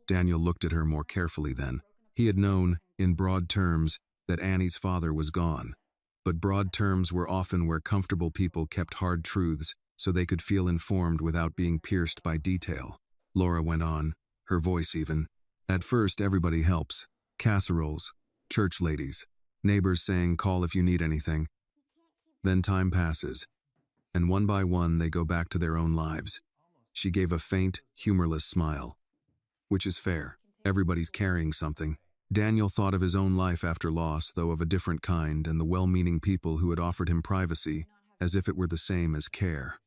Daniel looked at her more carefully then. He had known, in broad terms, that Annie's father was gone. But broad terms were often where comfortable people kept hard truths so they could feel informed without being pierced by detail. Laura went on, her voice even. "At first, everybody helps. Casseroles, church ladies, neighbors saying call if you need anything. Then time passes, and one by one they go back to their own lives." She gave a faint, humorless smile. "Which is fair. Everybody's carrying something. Daniel thought of his own life after loss, though of a different kind, and the well-meaning people who had offered him privacy, as if it were the same as care.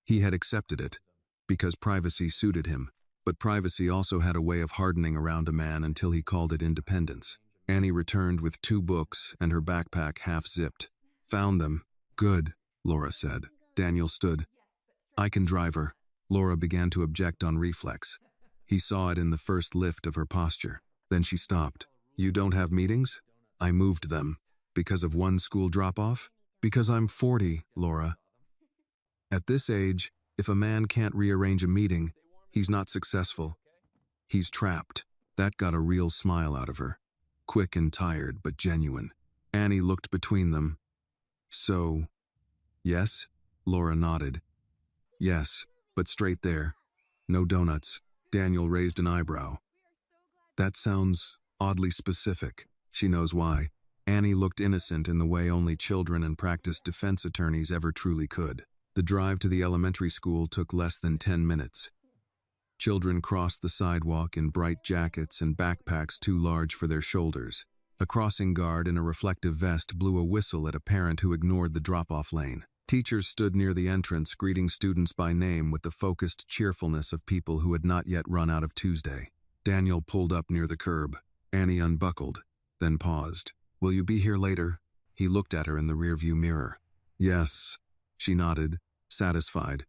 He had accepted it, because privacy suited him, but privacy also had a way of hardening around a man until he called it independence. Annie returned with 2 books and her backpack half-zipped. Found them. Good, Laura said. Daniel stood. I can drive her. Laura began to object on reflex. He saw it in the first lift of her posture. Then she stopped. You don't have meetings? I moved them. Because of one school drop-off? Because I'm 40, Laura. At this age, if a man can't rearrange a meeting, he's not successful. He's trapped. That got a real smile out of her. Quick and tired, but genuine. Annie looked between them. So, yes? Laura nodded. Yes, but straight there. No donuts. Daniel raised an eyebrow. That sounds oddly specific. She knows why. Annie looked innocent in the way only children and practiced defense attorneys ever truly could. The drive to the elementary school took less than 10 minutes. Children crossed the sidewalk in bright jackets and backpacks too large for their shoulders. A crossing guard in a reflective vest blew a whistle at a parent who ignored the drop-off lane. Teachers stood near the entrance, greeting students by name with the focused cheerfulness of people who had not yet run out of Tuesday. Daniel pulled up near the curb. Annie unbuckled, then paused. Will you be here later? He looked at her in the rearview mirror. Yes. She nodded, satisfied,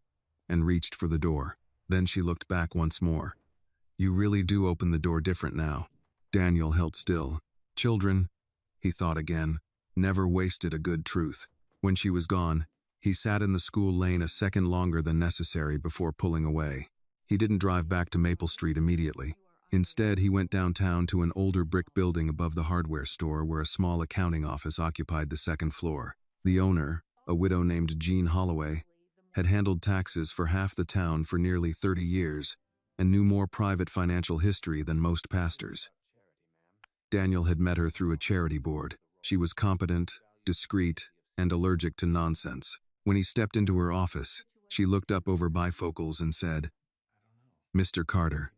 and reached for the door. Then she looked back once more. You really do open the door different now. Daniel held still. Children, he thought again, never wasted a good truth. When she was gone, he sat in the school lane a second longer than necessary before pulling away. He didn't drive back to Maple Street immediately. Instead, he went downtown to an older brick building above the hardware store where a small accounting office occupied the second floor. The owner, a widow named Jean Holloway, had handled taxes for half the town for nearly 30 years and knew more private financial history than most pastors. Daniel had met her through a charity board. She was competent, discreet, and allergic to nonsense. When he stepped into her office, she looked up over bifocals and said, Mr. Carter,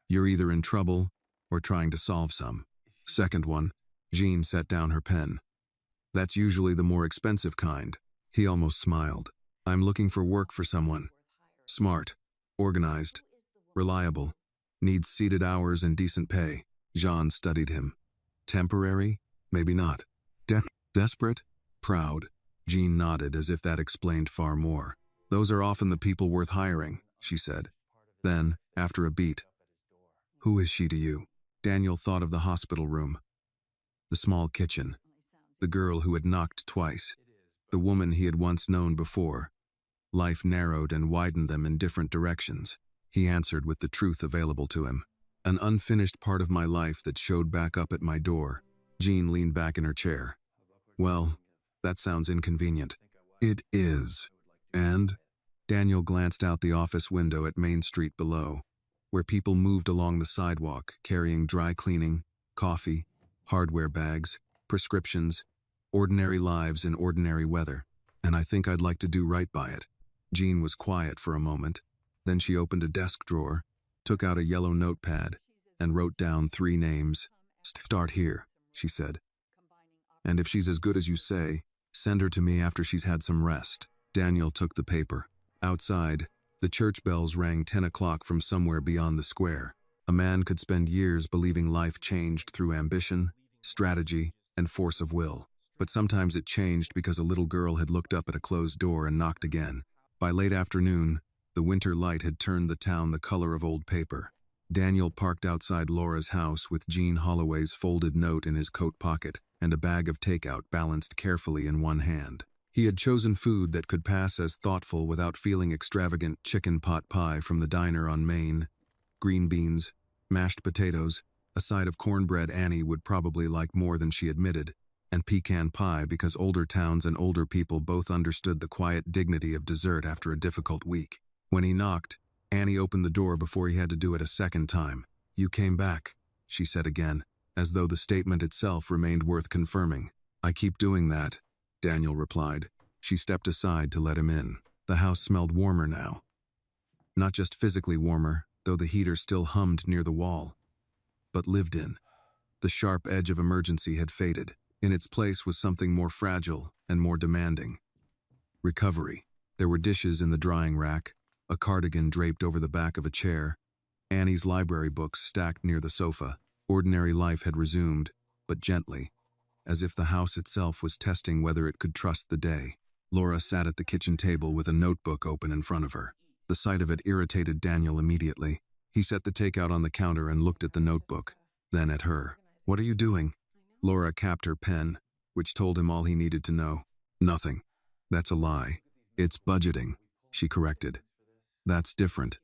you're either in trouble or trying to solve some. Second one. Jean set down her pen. That's usually the more expensive kind. He almost smiled. I'm looking for work for someone. Smart, organized, reliable, needs seated hours and decent pay. Jean studied him. Temporary? Maybe not. Desperate? Proud. Jean nodded as if that explained far more. Those are often the people worth hiring, she said. Then, after a beat, who is she to you? Daniel thought of the hospital room, the small kitchen, the girl who had knocked twice, the woman he had once known before. Life narrowed and widened them in different directions. He answered with the truth available to him. An unfinished part of my life that showed back up at my door. Jean leaned back in her chair. Well, that sounds inconvenient. It is. And? Daniel glanced out the office window at Main Street below, where people moved along the sidewalk, carrying dry cleaning, coffee, hardware bags, prescriptions, ordinary lives in ordinary weather. And I think I'd like to do right by it. Jean was quiet for a moment. Then she opened a desk drawer, took out a yellow notepad, and wrote down 3 names. Start here, she said. And if she's as good as you say, send her to me after she's had some rest. Daniel took the paper. Outside, the church bells rang 10 o'clock from somewhere beyond the square. A man could spend years believing life changed through ambition, strategy, and force of will. But sometimes it changed because a little girl had looked up at a closed door and knocked again. By late afternoon, the winter light had turned the town the color of old paper. Daniel parked outside Laura's house with Jean Holloway's folded note in his coat pocket and a bag of takeout balanced carefully in one hand. He had chosen food that could pass as thoughtful without feeling extravagant: chicken pot pie from the diner on Main, green beans, mashed potatoes, a side of cornbread Annie would probably like more than she admitted, and pecan pie because older towns and older people both understood the quiet dignity of dessert after a difficult week. When he knocked, Annie opened the door before he had to do it a second time. You came back, she said again, as though the statement itself remained worth confirming. I keep doing that, Daniel replied. She stepped aside to let him in. The house smelled warmer now. Not just physically warmer, though the heater still hummed near the wall, but lived in. The sharp edge of emergency had faded. In its place was something more fragile and more demanding. Recovery. There were dishes in the drying rack, a cardigan draped over the back of a chair, Annie's library books stacked near the sofa. Ordinary life had resumed, but gently, as if the house itself was testing whether it could trust the day. Laura sat at the kitchen table with a notebook open in front of her. The sight of it irritated Daniel immediately. He set the takeout on the counter and looked at the notebook, then at her. "What are you doing?" Laura capped her pen, which told him all he needed to know. "Nothing. That's a lie. It's budgeting," she corrected. "That's different."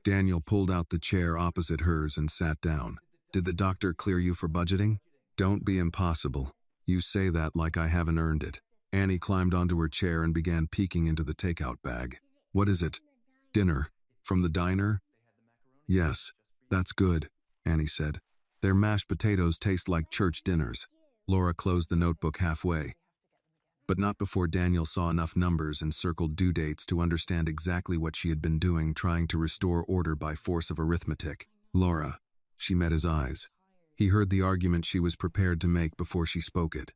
Daniel pulled out the chair opposite hers and sat down. "Did the doctor clear you for budgeting?" "Don't be impossible. You say that like I haven't earned it." Annie climbed onto her chair and began peeking into the takeout bag. "What is it? Dinner? From the diner?" "Yes, that's good," Annie said. "Their mashed potatoes taste like church dinners." Laura closed the notebook halfway, but not before Daniel saw enough numbers and circled due dates to understand exactly what she had been doing, trying to restore order by force of arithmetic. "Laura." She met his eyes. He heard the argument she was prepared to make before she spoke it.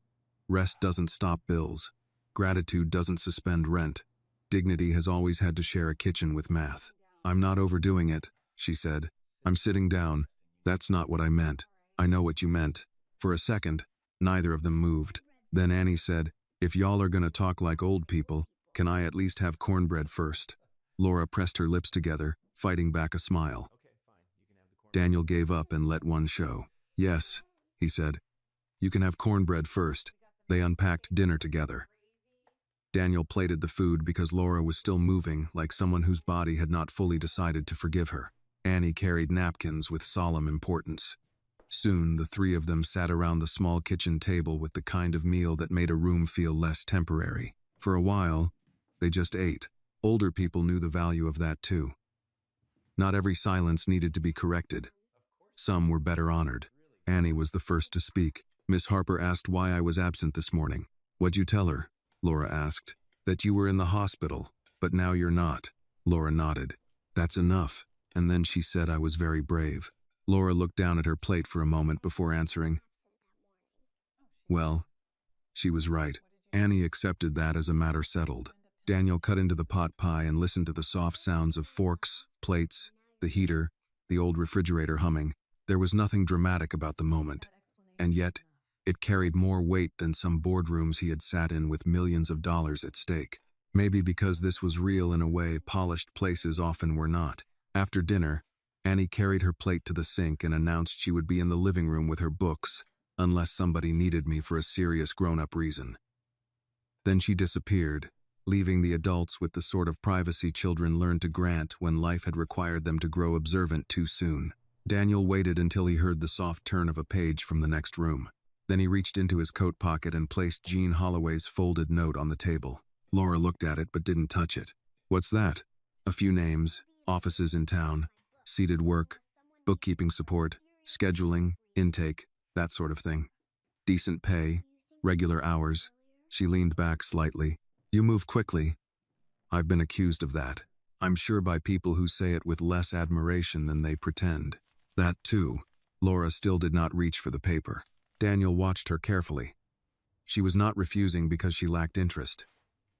Rest doesn't stop bills. Gratitude doesn't suspend rent. Dignity has always had to share a kitchen with math. "I'm not overdoing it," she said. "I'm sitting down. That's not what I meant." "I know what you meant." For a second, neither of them moved. Then Annie said, "If y'all are gonna talk like old people, can I at least have cornbread first?" Laura pressed her lips together, fighting back a smile. Daniel gave up and let one show. "Yes," he said. "You can have cornbread first." They unpacked dinner together. Daniel plated the food because Laura was still moving, like someone whose body had not fully decided to forgive her. Annie carried napkins with solemn importance. Soon, the three of them sat around the small kitchen table with the kind of meal that made a room feel less temporary. For a while, they just ate. Older people knew the value of that too. Not every silence needed to be corrected. Some were better honored. Annie was the first to speak. "Miss Harper asked why I was absent this morning." "What'd you tell her?" Laura asked. "That you were in the hospital, but now you're not." Laura nodded. "That's enough." And then she said I was very brave. Laura looked down at her plate for a moment before answering. Well, she was right. Annie accepted that as a matter settled. Daniel cut into the pot pie and listened to the soft sounds of forks, plates, the heater, the old refrigerator humming. There was nothing dramatic about the moment, and yet it carried more weight than some boardrooms he had sat in with millions of dollars at stake. Maybe because this was real in a way polished places often were not. After dinner, Annie carried her plate to the sink and announced she would be in the living room with her books, unless somebody needed me for a serious grown-up reason. Then she disappeared, leaving the adults with the sort of privacy children learned to grant when life had required them to grow observant too soon. Daniel waited until he heard the soft turn of a page from the next room. Then he reached into his coat pocket and placed Jean Holloway's folded note on the table. Laura looked at it but didn't touch it. "What's that?" "A few names, offices in town, seated work, bookkeeping support, scheduling, intake, that sort of thing. Decent pay, regular hours." She leaned back slightly. "You move quickly." "I've been accused of that. I'm sure by people who say it with less admiration than they pretend." "That too." Laura still did not reach for the paper. Daniel watched her carefully. She was not refusing because she lacked interest.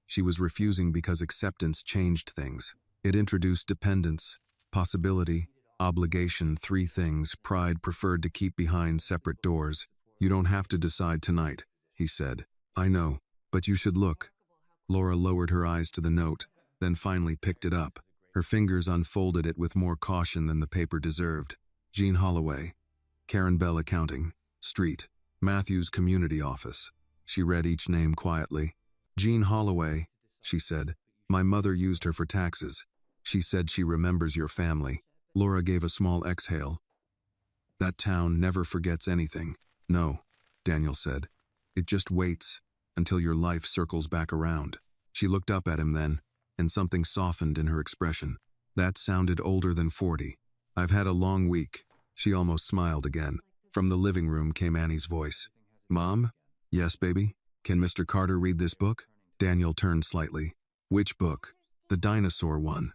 She was refusing because acceptance changed things. It introduced dependence, possibility, obligation, three things pride preferred to keep behind separate doors. "You don't have to decide tonight," he said. "I know, but you should look." Laura lowered her eyes to the note, then finally picked it up. Her fingers unfolded it with more caution than the paper deserved. Jean Holloway, Karen Bell Accounting, Street, Matthews Community Office. She read each name quietly. "Jean Holloway," she said. "My mother used her for taxes. She said she remembers your family." Laura gave a small exhale. "That town never forgets anything." "No," Daniel said. "It just waits until your life circles back around." She looked up at him then, and something softened in her expression. That sounded older than 40. "I've had a long week." She almost smiled again. From the living room came Annie's voice. "Mom?" "Yes, baby? Can Mr. Carter read this book?" Daniel turned slightly. "Which book?" "The dinosaur one."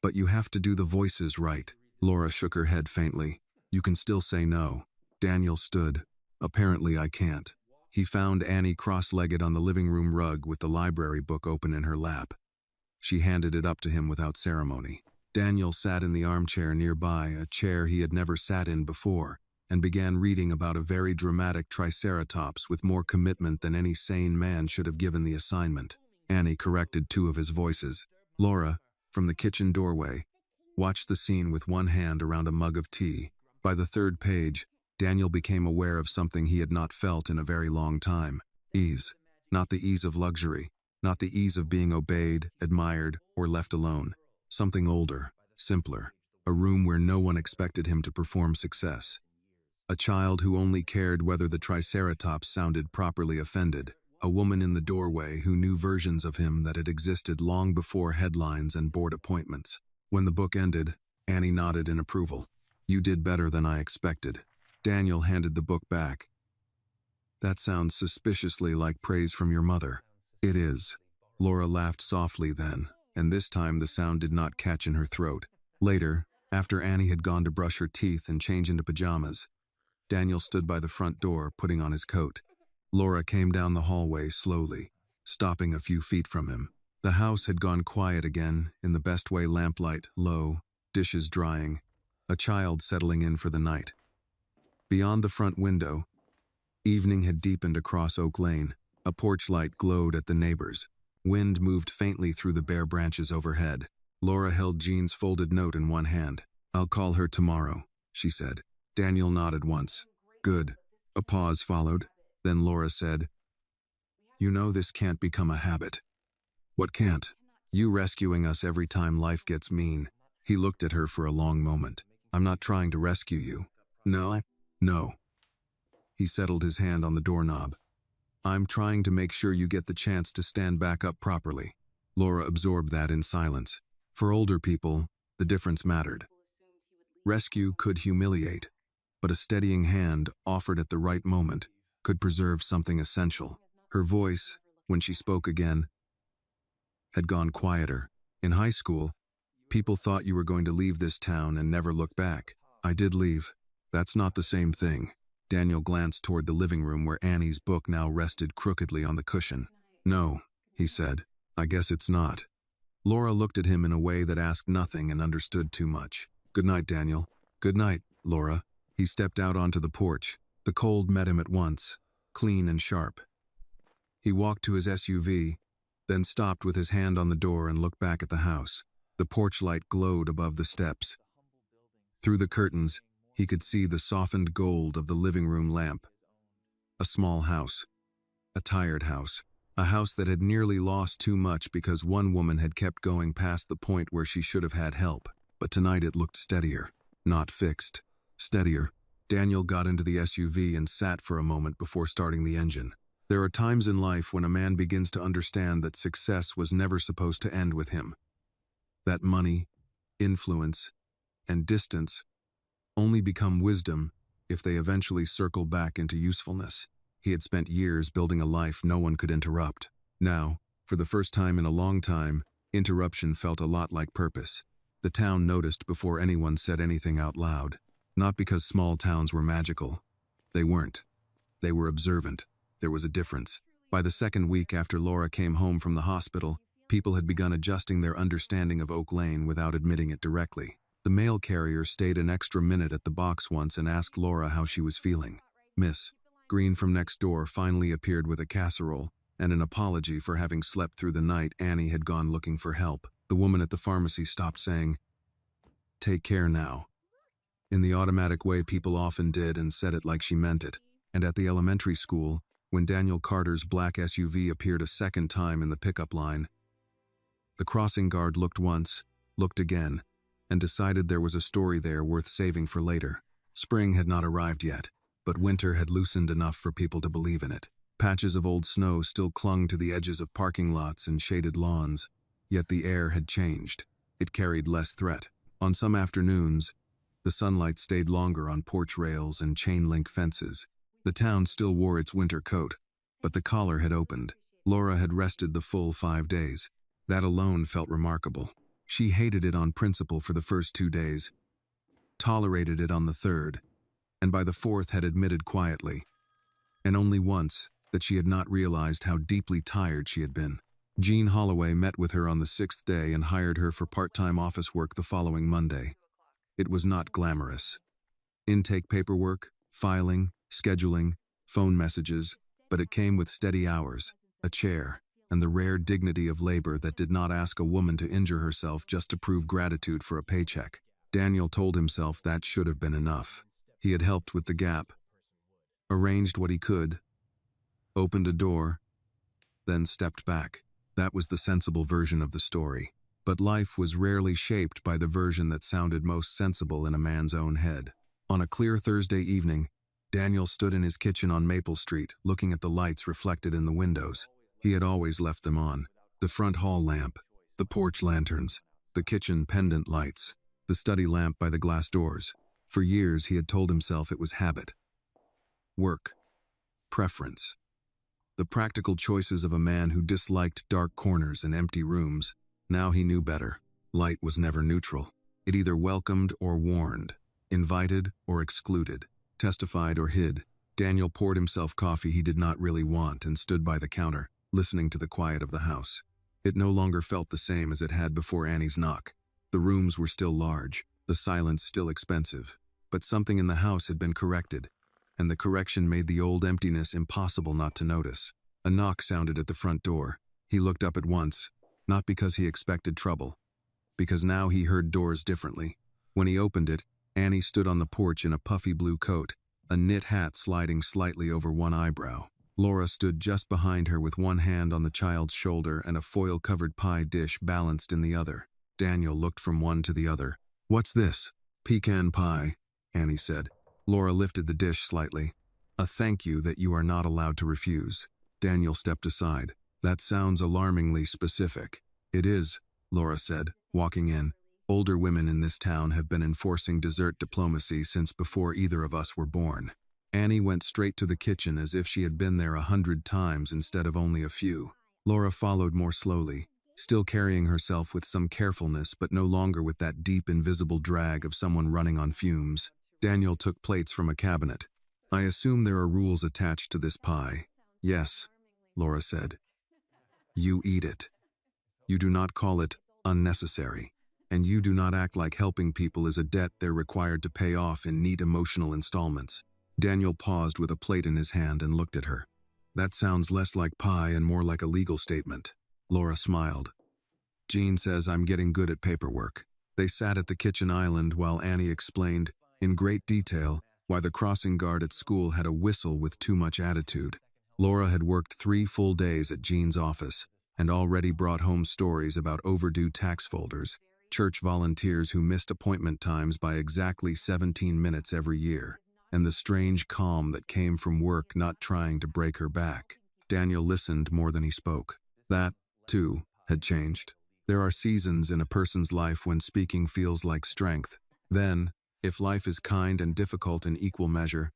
"But you have to do the voices right." Laura shook her head faintly. "You can still say no." Daniel stood. Apparently I can't. He found Annie cross-legged on the living room rug with the library book open in her lap. She handed it up to him without ceremony. Daniel sat in the armchair nearby, a chair he had never sat in before, and began reading about a very dramatic triceratops with more commitment than any sane man should have given the assignment. Annie corrected two of his voices. Laura, from the kitchen doorway, watched the scene with one hand around a mug of tea. By the third page, Daniel became aware of something he had not felt in a very long time. Ease. Not the ease of luxury, not the ease of being obeyed, admired, or left alone. Something older, simpler. A room where no one expected him to perform success. A child who only cared whether the triceratops sounded properly offended. A woman in the doorway who knew versions of him that had existed long before headlines and board appointments. When the book ended, Annie nodded in approval. You did better than I expected. Daniel handed the book back. That sounds suspiciously like praise from your mother. It is. Laura laughed softly then, and this time the sound did not catch in her throat. Later, after Annie had gone to brush her teeth and change into pajamas, Daniel stood by the front door, putting on his coat. Laura came down the hallway slowly, stopping a few feet from him. The house had gone quiet again, in the best way, lamplight low, dishes drying, a child settling in for the night. Beyond the front window, evening had deepened across Oak Lane. A porch light glowed at the neighbors. Wind moved faintly through the bare branches overhead. Laura held Jean's folded note in one hand. I'll call her tomorrow, she said. Daniel nodded once. Good. A pause followed. Then Laura said, You know this can't become a habit. What can't? You rescuing us every time life gets mean. He looked at her for a long moment. I'm not trying to rescue you. No? No. He settled his hand on the doorknob. I'm trying to make sure you get the chance to stand back up properly. Laura absorbed that in silence. For older people, the difference mattered. Rescue could humiliate, but a steadying hand, offered at the right moment, could preserve something essential. Her voice, when she spoke again, had gone quieter. In high school, people thought you were going to leave this town and never look back. I did leave. That's not the same thing. Daniel glanced toward the living room where Annie's book now rested crookedly on the cushion. No, he said. I guess it's not. Laura looked at him in a way that asked nothing and understood too much. Good night, Daniel. Good night, Laura. He stepped out onto the porch. The cold met him at once, clean and sharp. He walked to his SUV, then stopped with his hand on the door and looked back at the house. The porch light glowed above the steps. Through the curtains, he could see the softened gold of the living room lamp. A small house. A tired house. A house that had nearly lost too much because one woman had kept going past the point where she should have had help. But tonight it looked steadier. Not fixed. Steadier. Daniel got into the SUV and sat for a moment before starting the engine. There are times in life when a man begins to understand that success was never supposed to end with him. That money, influence, and distance only become wisdom if they eventually circle back into usefulness. He had spent years building a life no one could interrupt. Now, for the first time in a long time, interruption felt a lot like purpose. The town noticed before anyone said anything out loud. Not because small towns were magical. They weren't. They were observant. There was a difference. By the second week after Laura came home from the hospital, people had begun adjusting their understanding of Oak Lane without admitting it directly. The mail carrier stayed an extra minute at the box once and asked Laura how she was feeling. Miss Green from next door finally appeared with a casserole and an apology for having slept through the night Annie had gone looking for help. The woman at the pharmacy stopped saying, "Take care now," in the automatic way people often did, and said it like she meant it. And at the elementary school, when Daniel Carter's black SUV appeared a second time in the pickup line, the crossing guard looked once, looked again, and decided there was a story there worth saving for later. Spring had not arrived yet, but winter had loosened enough for people to believe in it. Patches of old snow still clung to the edges of parking lots and shaded lawns, yet the air had changed. It carried less threat. On some afternoons, the sunlight stayed longer on porch rails and chain-link fences. The town still wore its winter coat, but the collar had opened. Laura had rested the full 5 days. That alone felt remarkable. She hated it on principle for the first 2 days, tolerated it on the third, and by the fourth had admitted quietly, and only once, that she had not realized how deeply tired she had been. Jean Holloway met with her on the sixth day and hired her for part-time office work the following Monday. It was not glamorous. Intake paperwork, filing, scheduling, phone messages, but it came with steady hours, a chair, and the rare dignity of labor that did not ask a woman to injure herself just to prove gratitude for a paycheck. Daniel told himself that should have been enough. He had helped with the gap, arranged what he could, opened a door, then stepped back. That was the sensible version of the story. But life was rarely shaped by the version that sounded most sensible in a man's own head. On a clear Thursday evening, Daniel stood in his kitchen on Maple Street, looking at the lights reflected in the windows. He had always left them on. The front hall lamp, the porch lanterns, the kitchen pendant lights, the study lamp by the glass doors. For years he had told himself it was habit, work, preference. The practical choices of a man who disliked dark corners and empty rooms. Now he knew better. Light was never neutral. It either welcomed or warned, invited or excluded, testified or hid. Daniel poured himself coffee he did not really want and stood by the counter, listening to the quiet of the house. It no longer felt the same as it had before Annie's knock. The rooms were still large, the silence still expensive, but something in the house had been corrected, and the correction made the old emptiness impossible not to notice. A knock sounded at the front door. He looked up at once, not because he expected trouble, because now he heard doors differently. When he opened it, Annie stood on the porch in a puffy blue coat, a knit hat sliding slightly over one eyebrow. Laura stood just behind her with one hand on the child's shoulder and a foil-covered pie dish balanced in the other. Daniel looked from one to the other. "What's this?" "Pecan pie," Annie said. Laura lifted the dish slightly. "A thank you that you are not allowed to refuse." Daniel stepped aside. "That sounds alarmingly specific." "It is," Laura said, walking in. "Older women in this town have been enforcing dessert diplomacy since before either of us were born." Annie went straight to the kitchen as if she had been there 100 times instead of only a few. Laura followed more slowly, still carrying herself with some carefulness but no longer with that deep invisible drag of someone running on fumes. Daniel took plates from a cabinet. "I assume there are rules attached to this pie." "Yes," Laura said. "You eat it. You do not call it unnecessary, and you do not act like helping people is a debt they're required to pay off in neat emotional installments." Daniel paused with a plate in his hand and looked at her. "That sounds less like pie and more like a legal statement." Laura smiled. "Jean says I'm getting good at paperwork." They sat at the kitchen island while Annie explained, in great detail, why the crossing guard at school had a whistle with too much attitude. Laura had worked 3 full days at Jean's office and already brought home stories about overdue tax folders, church volunteers who missed appointment times by exactly 17 minutes every year, and the strange calm that came from work not trying to break her back. Daniel listened more than he spoke. That, too, had changed. There are seasons in a person's life when speaking feels like strength. Then, if life is kind and difficult in equal measure,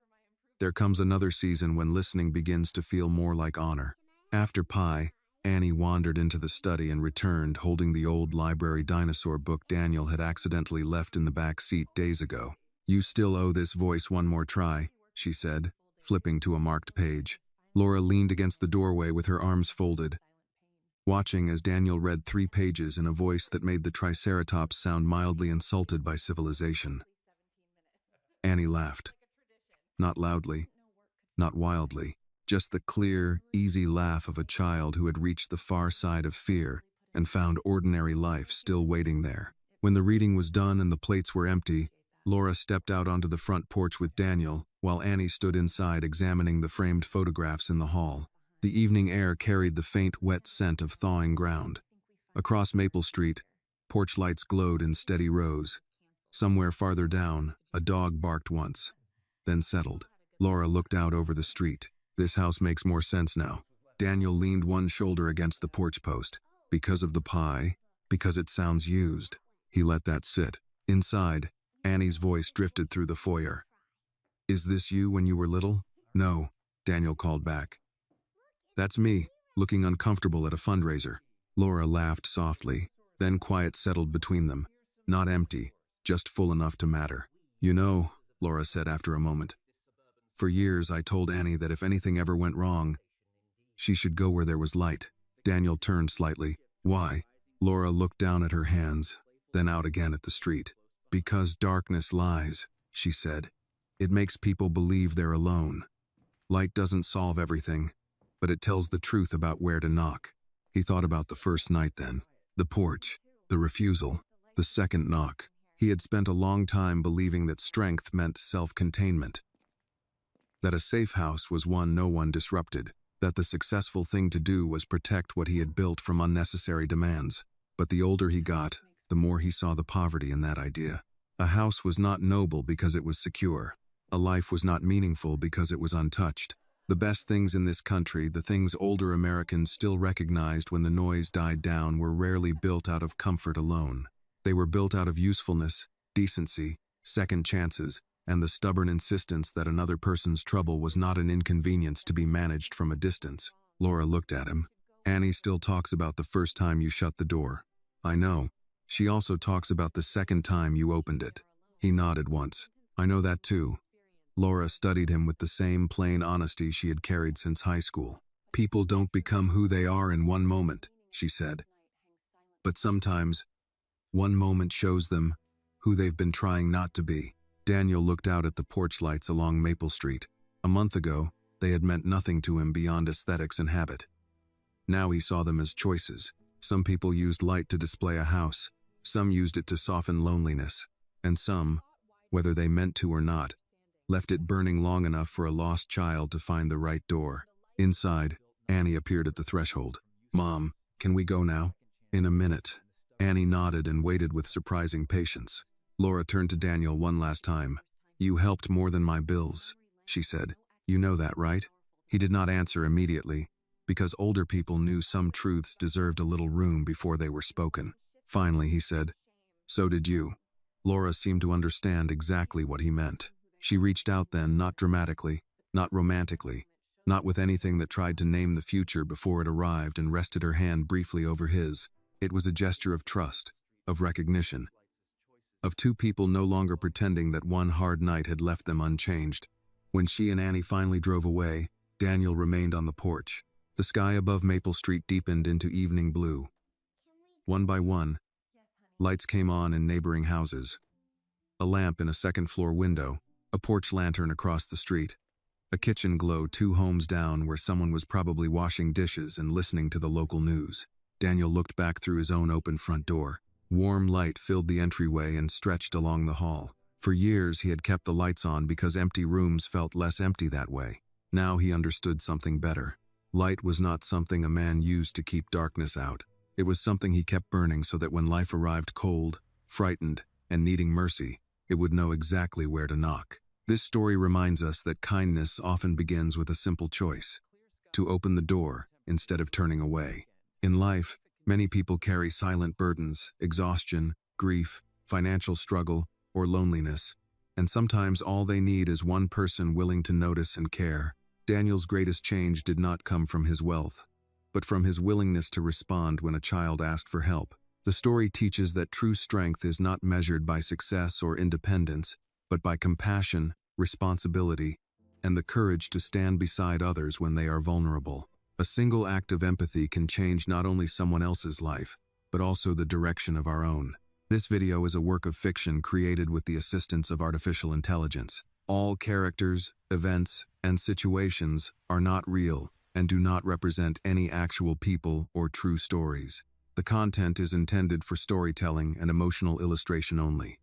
there comes another season when listening begins to feel more like honor. After pie, Annie wandered into the study and returned holding the old library dinosaur book Daniel had accidentally left in the back seat days ago. "You still owe this voice one more try," she said, flipping to a marked page. Laura leaned against the doorway with her arms folded, watching as Daniel read 3 pages in a voice that made the Triceratops sound mildly insulted by civilization. Annie laughed. Not loudly, not wildly, just the clear, easy laugh of a child who had reached the far side of fear and found ordinary life still waiting there. When the reading was done and the plates were empty, Laura stepped out onto the front porch with Daniel, while Annie stood inside examining the framed photographs in the hall. The evening air carried the faint, wet scent of thawing ground. Across Maple Street, porch lights glowed in steady rows. Somewhere farther down, a dog barked once, then settled. Laura looked out over the street. This house makes more sense now. Daniel leaned one shoulder against the porch post. Because of the pie, because it sounds used. He let that sit. Inside, Annie's voice drifted through the foyer. "Is this you when you were little?" "No," Daniel called back. "That's me, looking uncomfortable at a fundraiser." Laura laughed softly, then quiet settled between them. Not empty, just full enough to matter. "You know," Laura said after a moment. For years, I told Annie that if anything ever went wrong, she should go where there was light. Daniel turned slightly. Why? Laura looked down at her hands, then out again at the street. Because darkness lies, she said. It makes people believe they're alone. Light doesn't solve everything, but it tells the truth about where to knock. He thought about the first night then. The porch, the refusal, the second knock. He had spent a long time believing that strength meant self-containment, that a safe house was one no one disrupted, that the successful thing to do was protect what he had built from unnecessary demands. But the older he got, the more he saw the poverty in that idea. A house was not noble because it was secure. A life was not meaningful because it was untouched. The best things in this country, the things older Americans still recognized when the noise died down, were rarely built out of comfort alone. They were built out of usefulness, decency, second chances, and the stubborn insistence that another person's trouble was not an inconvenience to be managed from a distance. Laura looked at him. Annie still talks about the first time you shut the door. I know. She also talks about the second time you opened it. He nodded once. I know that too. Laura studied him with the same plain honesty she had carried since high school. People don't become who they are in one moment, she said. But sometimes, one moment shows them who they've been trying not to be. Daniel looked out at the porch lights along Maple Street. A month ago, they had meant nothing to him beyond aesthetics and habit. Now he saw them as choices. Some people used light to display a house. Some used it to soften loneliness. And some, whether they meant to or not, left it burning long enough for a lost child to find the right door. Inside, Annie appeared at the threshold. Mom, can we go now? In a minute. Annie nodded and waited with surprising patience. Laura turned to Daniel one last time. You helped more than my bills, she said. You know that, right? He did not answer immediately, because older people knew some truths deserved a little room before they were spoken. Finally, he said, So did you. Laura seemed to understand exactly what he meant. She reached out then, not dramatically, not romantically, not with anything that tried to name the future before it arrived, and rested her hand briefly over his. It was a gesture of trust, of recognition, of two people no longer pretending that one hard night had left them unchanged. When she and Annie finally drove away, Daniel remained on the porch. The sky above Maple Street deepened into evening blue. One by one, lights came on in neighboring houses. A lamp in a second-floor window, a porch lantern across the street, a kitchen glow 2 homes down where someone was probably washing dishes and listening to the local news. Daniel looked back through his own open front door. Warm light filled the entryway and stretched along the hall. For years he had kept the lights on because empty rooms felt less empty that way. Now he understood something better. Light was not something a man used to keep darkness out. It was something he kept burning so that when life arrived cold, frightened, and needing mercy, it would know exactly where to knock. This story reminds us that kindness often begins with a simple choice: to open the door instead of turning away. In life, many people carry silent burdens, exhaustion, grief, financial struggle, or loneliness, and sometimes all they need is one person willing to notice and care. Daniel's greatest change did not come from his wealth, but from his willingness to respond when a child asked for help. The story teaches that true strength is not measured by success or independence, but by compassion, responsibility, and the courage to stand beside others when they are vulnerable. A single act of empathy can change not only someone else's life, but also the direction of our own. This video is a work of fiction created with the assistance of artificial intelligence. All characters, events, and situations are not real and do not represent any actual people or true stories. The content is intended for storytelling and emotional illustration only.